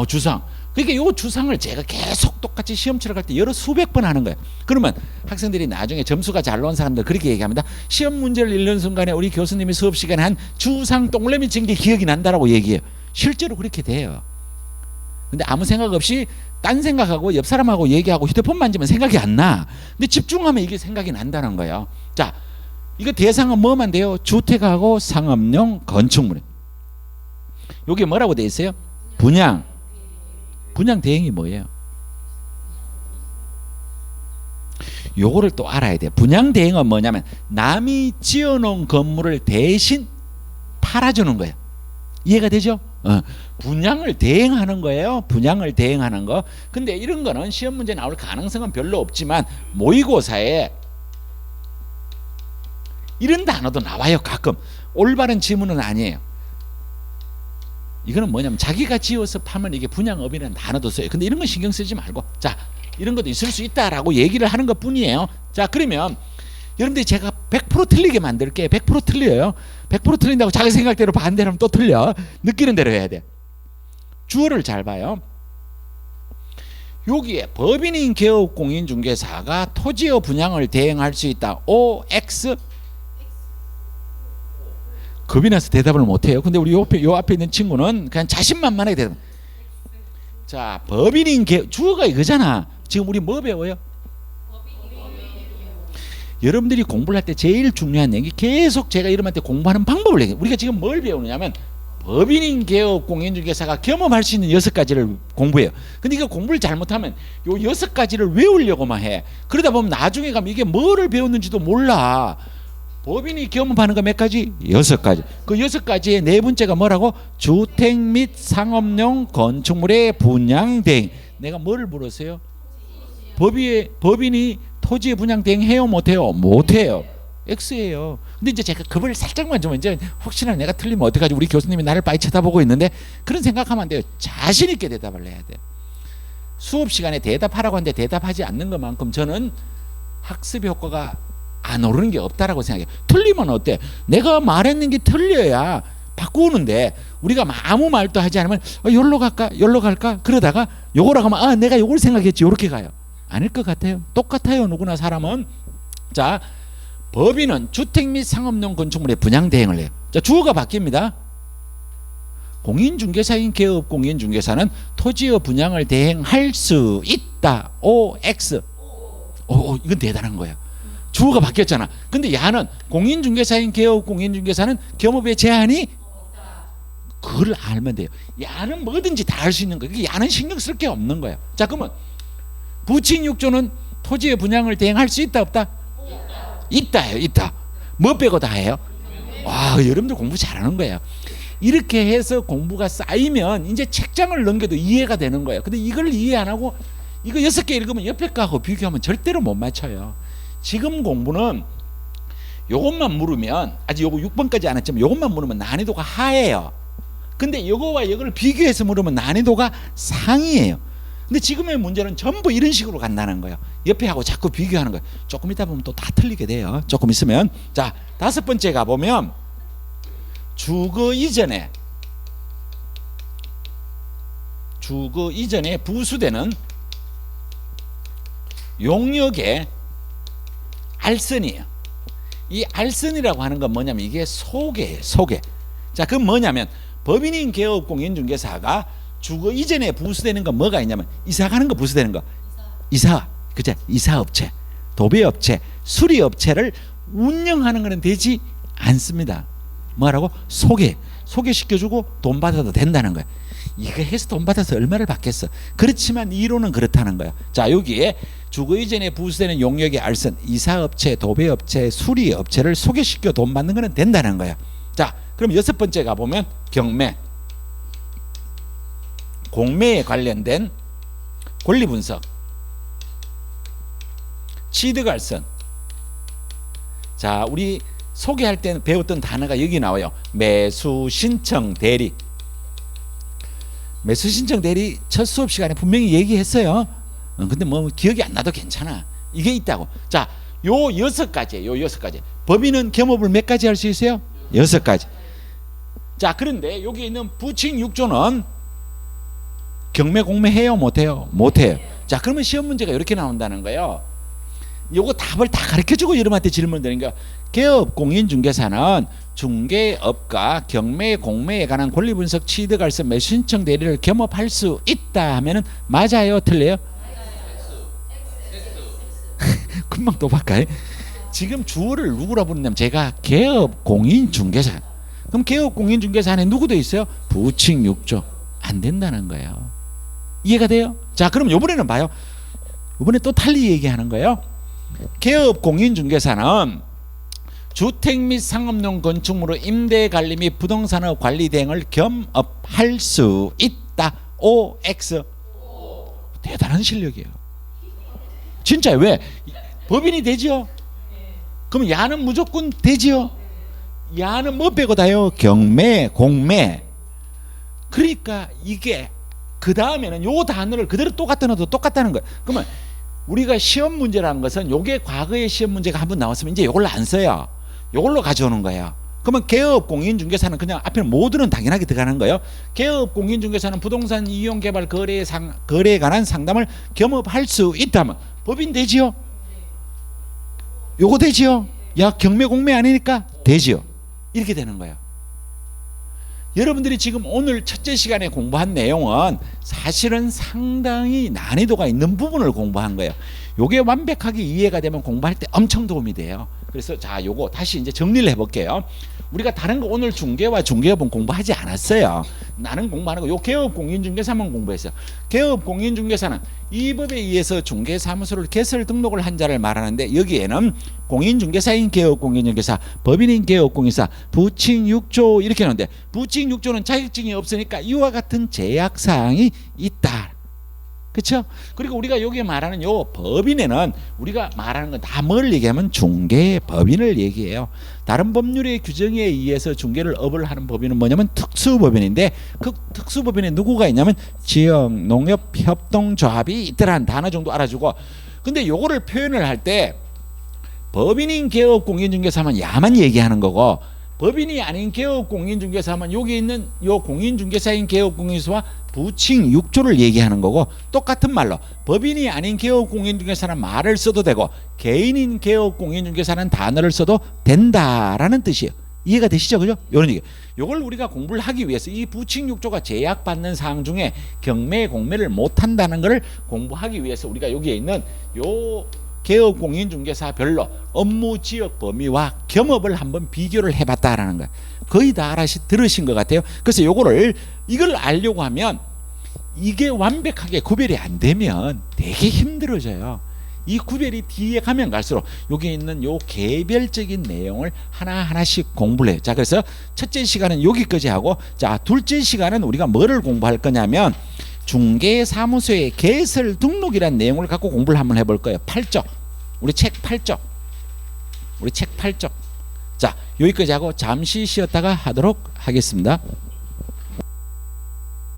주상. 그러니까 이 주상을 제가 계속 똑같이 시험 치러 갈 때 여러 수백 번 하는 거예요. 그러면 학생들이 나중에 점수가 잘 나온 사람들 그렇게 얘기합니다. 시험 문제를 읽는 순간에 우리 교수님이 수업 시간에 한 주상 동그라미 친 게 기억이 난다라고 얘기해요. 실제로 그렇게 돼요. 근데 아무 생각 없이 딴 생각하고 옆 사람하고 얘기하고 휴대폰 만지면 생각이 안 나. 근데 집중하면 이게 생각이 난다는 거예요. 자, 이거 대상은 뭐만 돼요? 주택하고 상업용 건축물. 여기 뭐라고 돼 있어요? 분양. 분양 대행이 뭐예요? 요거를 또 알아야 돼요. 분양 대행은 뭐냐면 남이 지어놓은 건물을 대신 팔아주는 거예요. 이해가 되죠? 분양을 대행하는 거예요. 분양을 대행하는 거. 근데 이런 거는 시험 문제 나올 가능성은 별로 없지만 모의고사에 이런 단어도 나와요. 가끔. 올바른 지문은 아니에요. 이거는 뭐냐면 자기가 지어서 파면 이게 분양업이라는 단어도 써요. 근데 이런 거 신경 쓰지 말고, 자, 이런 것도 있을 수 있다라고 얘기를 하는 것 뿐이에요. 자, 그러면 여러분들이 제가 100% 틀리게 만들게요. 100% 틀려요. 100% 틀린다고 자기 생각대로 반대로 또 틀려. 느끼는 대로 해야 돼. 주어를 잘 봐요. 여기에 법인인 개업 공인중개사가 토지의 분양을 대행할 수 있다. OX 겁이 나서 대답을 못해요. 근데 우리 요 앞에 있는 친구는 그냥 자신만만하게 대답. 자, 법인인 주어가 이거잖아. 지금 우리 뭐 배워요? 여러분들이 공부를 할 때 제일 중요한 얘기, 계속 제가 여러분한테 공부하는 방법을 얘기해요. 우리가 지금 뭘 배우느냐면 법인인 개업 공인중개사가 경험할 수 있는 6가지를 공부해요. 근데 이거 공부를 잘못하면 요 6가지를 외우려고만 해. 그러다 보면 나중에 가면 이게 뭐를 배웠는지도 몰라. 법인이 경험하는 거 몇 가지? 6가지. 그 6가지의 네 번째가 뭐라고? 주택 및 상업용 건축물의 분양 대행. 내가 뭐를 물었어요? 법인이 토지의 분양 대행 해요, 못해요? 못해요. X예요. 근데 이제 제가 그걸 살짝만 좀 이제 혹시나 내가 틀리면 어떡하지? 우리 교수님이 나를 많이 쳐다보고 있는데 그런 생각하면 안 돼요. 자신 있게 대답을 해야 돼요. 수업 시간에 대답하라고 하는데 대답하지 않는 것만큼 저는 학습의 효과가 안 오르는 게 없다라고 생각해요. 틀리면 어때? 내가 말했는 게 틀려야 바꾸는데 우리가 아무 말도 하지 않으면 여기로 갈까? 여기로 갈까? 그러다가 요거라고 하면 내가 요걸 생각했지. 요렇게 가요. 아닐 것 같아요. 똑같아요. 누구나 사람은. 자, 법인은 주택 및 상업용 건축물의 분양 대행을 해요. 자, 주어가 바뀝니다. 공인중개사인 개업 공인중개사는 토지의 분양을 대행할 수 있다. OX. 이건 대단한 거야. 주어가 바뀌었잖아. 근데 야는 공인중개사인 개업 공인중개사는 겸업의 제한이 그걸 알면 돼요. 야는 뭐든지 다 할 수 있는 거예요. 야는 신경 쓸 게 없는 거예요. 자, 그러면 부칙 6조는 토지의 분양을 대행할 수 있다 없다? 있다요. 있다. 뭐 빼고 다 해요? 와, 여러분들 공부 잘하는 거예요. 이렇게 해서 공부가 쌓이면 이제 책장을 넘겨도 이해가 되는 거예요. 근데 이걸 이해 안 하고 이거 6개 읽으면 옆에 거하고 비교하면 절대로 못 맞춰요. 지금 공부는 요것만 물으면 아직 요거 6번까지 안 했지만 요것만 물으면 난이도가 하예요. 근데 요거와 이거를 비교해서 물으면 난이도가 상이에요. 근데 지금의 문제는 전부 이런 식으로 간다는 거예요. 옆에 하고 자꾸 비교하는 거예요. 조금 있다 보면 또 다 틀리게 돼요. 조금 있으면. 자, 5번째 가보면 주거 이전에 부수되는 용역의 알선이에요. 이 알선이라고 하는 건 뭐냐면 이게 소개예요. 소개. 자, 그건 뭐냐면 법인인 개업 공인중개사가 주거 이전에 부수되는 건 뭐가 있냐면 이사 가는 거 부수되는 거. 이사. 그죠? 이사업체, 도배업체, 수리업체를 운영하는 거는 되지 않습니다. 뭐라고? 소개시켜주고 돈 받아도 된다는 거야. 이거 해서 돈 받아서 얼마를 받겠어. 그렇지만 이론은 그렇다는 거야. 자, 여기에 주거 이전에 부수되는 용역의 알선, 이사업체, 도배업체, 수리업체를 소개시켜 돈 받는 거는 된다는 거야. 자, 그럼 6번째 가보면 경매, 공매에 관련된 권리분석, 취득알선. 자, 우리 소개할 때 배웠던 단어가 여기 나와요. 매수신청 대리. 매수신청 대리 첫 수업 시간에 분명히 얘기했어요. 근데 뭐 기억이 안 나도 괜찮아. 이게 있다고. 자, 요 6가지, 요 6가지. 법인은 겸업을 몇 가지 할 수 있어요? 6가지. 자, 그런데 여기 있는 부칙 6조는 경매 공매 해요, 못해요? 못해요. 자, 그러면 시험 문제가 이렇게 나온다는 거예요. 요거 답을 다 가르쳐주고 여러분한테 질문 드리는 거야. 개업 공인중개사는 중개업과 경매 공매에 관한 권리분석 취득알선 매수신청 대리를 겸업할 수 있다 하면은 맞아요, 틀려요? 금방 또 바꿔요. 지금 주어를 누구라 부르냐면 제가 개업 공인중개사. 그럼 개업 공인중개사 안에 누구도 있어요? 부칙 6조. 안 된다는 거예요. 이해가 돼요? 자, 그럼 이번에는 봐요. 이번에 또 달리 얘기하는 거예요. 개업 공인중개사는 주택 및 상업용 건축물의 임대 관리 및 부동산의 관리 대행을 겸업할 수 있다. OX. 대단한 실력이에요. 진짜 왜? 법인이 되지요? 그럼 야는 무조건 되지요? 야는 뭐 빼고 다요? 경매, 공매. 그러니까 이게 그 다음에는 요 단어를 그대로 똑같다 넣어도 똑같다는 거예요. 그러면 우리가 시험 문제라는 것은 요게 과거의 시험 문제가 한번 나왔으면 이제 요걸로 안 써요. 요걸로 가져오는 거예요. 그러면 개업 공인중개사는 그냥 앞에 모두는 당연하게 들어가는 거예요. 개업 공인중개사는 부동산 이용 개발 거래에 관한 상담을 겸업할 수 있다면 법인 되지요? 요거 되지요? 야, 경매 공매 아니니까 되지요? 이렇게 되는 거예요. 여러분들이 지금 오늘 첫째 시간에 공부한 내용은 사실은 상당히 난이도가 있는 부분을 공부한 거예요. 요게 완벽하게 이해가 되면 공부할 때 엄청 도움이 돼요. 그래서 자, 요거 다시 이제 정리를 해볼게요. 우리가 다른 거 오늘 중개와 중개업은 공부하지 않았어요. 나는 공부하는 거 요 개업 공인중개사만 공부했어요. 개업 공인중개사는 이 법에 의해서 중개사무소를 개설 등록을 한 자를 말하는데 여기에는 공인중개사인 개업 공인중개사, 법인인 개업 공인사, 부칙 6조 이렇게 하는데 부칙 6조는 자격증이 없으니까 이와 같은 제약사항이 있다. 그렇죠? 그리고 우리가 여기 말하는 요 법인에는 우리가 말하는 건 다 뭘 얘기하면 중개법인을 얘기해요. 다른 법률의 규정에 의해서 중개를 업을 하는 법인은 뭐냐면 특수법인인데 그 특수법인에 누구가 있냐면 지역 농협 협동조합이 있더라는 단어 정도 알아주고, 근데 요거를 표현을 할 때 법인인 개업 공인중개사만 야만 얘기하는 거고 법인이 아닌 개업 공인중개사만 여기 있는 요 공인중개사인 개업 공인중개사와 부칙 6조를 얘기하는 거고, 똑같은 말로 법인이 아닌 개업 공인중개사는 말을 써도 되고 개인인 개업 공인중개사는 단어를 써도 된다라는 뜻이에요. 이해가 되시죠? 그죠? 요런 얘기. 요걸 우리가 공부를 하기 위해서 이 부칙6조가 제약받는 사항 중에 경매 공매를 못 한다는 것을 공부하기 위해서 우리가 여기에 있는 요 개업 공인중개사별로 업무 지역 범위와 겸업을 한번 비교를 해봤다라는 거야. 거의 다 들으신 것 같아요. 그래서 이걸 알려고 하면 이게 완벽하게 구별이 안 되면 되게 힘들어져요. 이 구별이 뒤에 가면 갈수록 여기 있는 요 개별적인 내용을 하나하나씩 공부를 해요. 자, 그래서 첫째 시간은 여기까지 하고, 자, 둘째 시간은 우리가 뭐를 공부할 거냐면 중개사무소의 개설 등록이라는 내용을 갖고 공부를 한번 해볼 거예요. 8쪽. 우리 책 8쪽. 자, 여기까지 하고 잠시 쉬었다가 하도록 하겠습니다.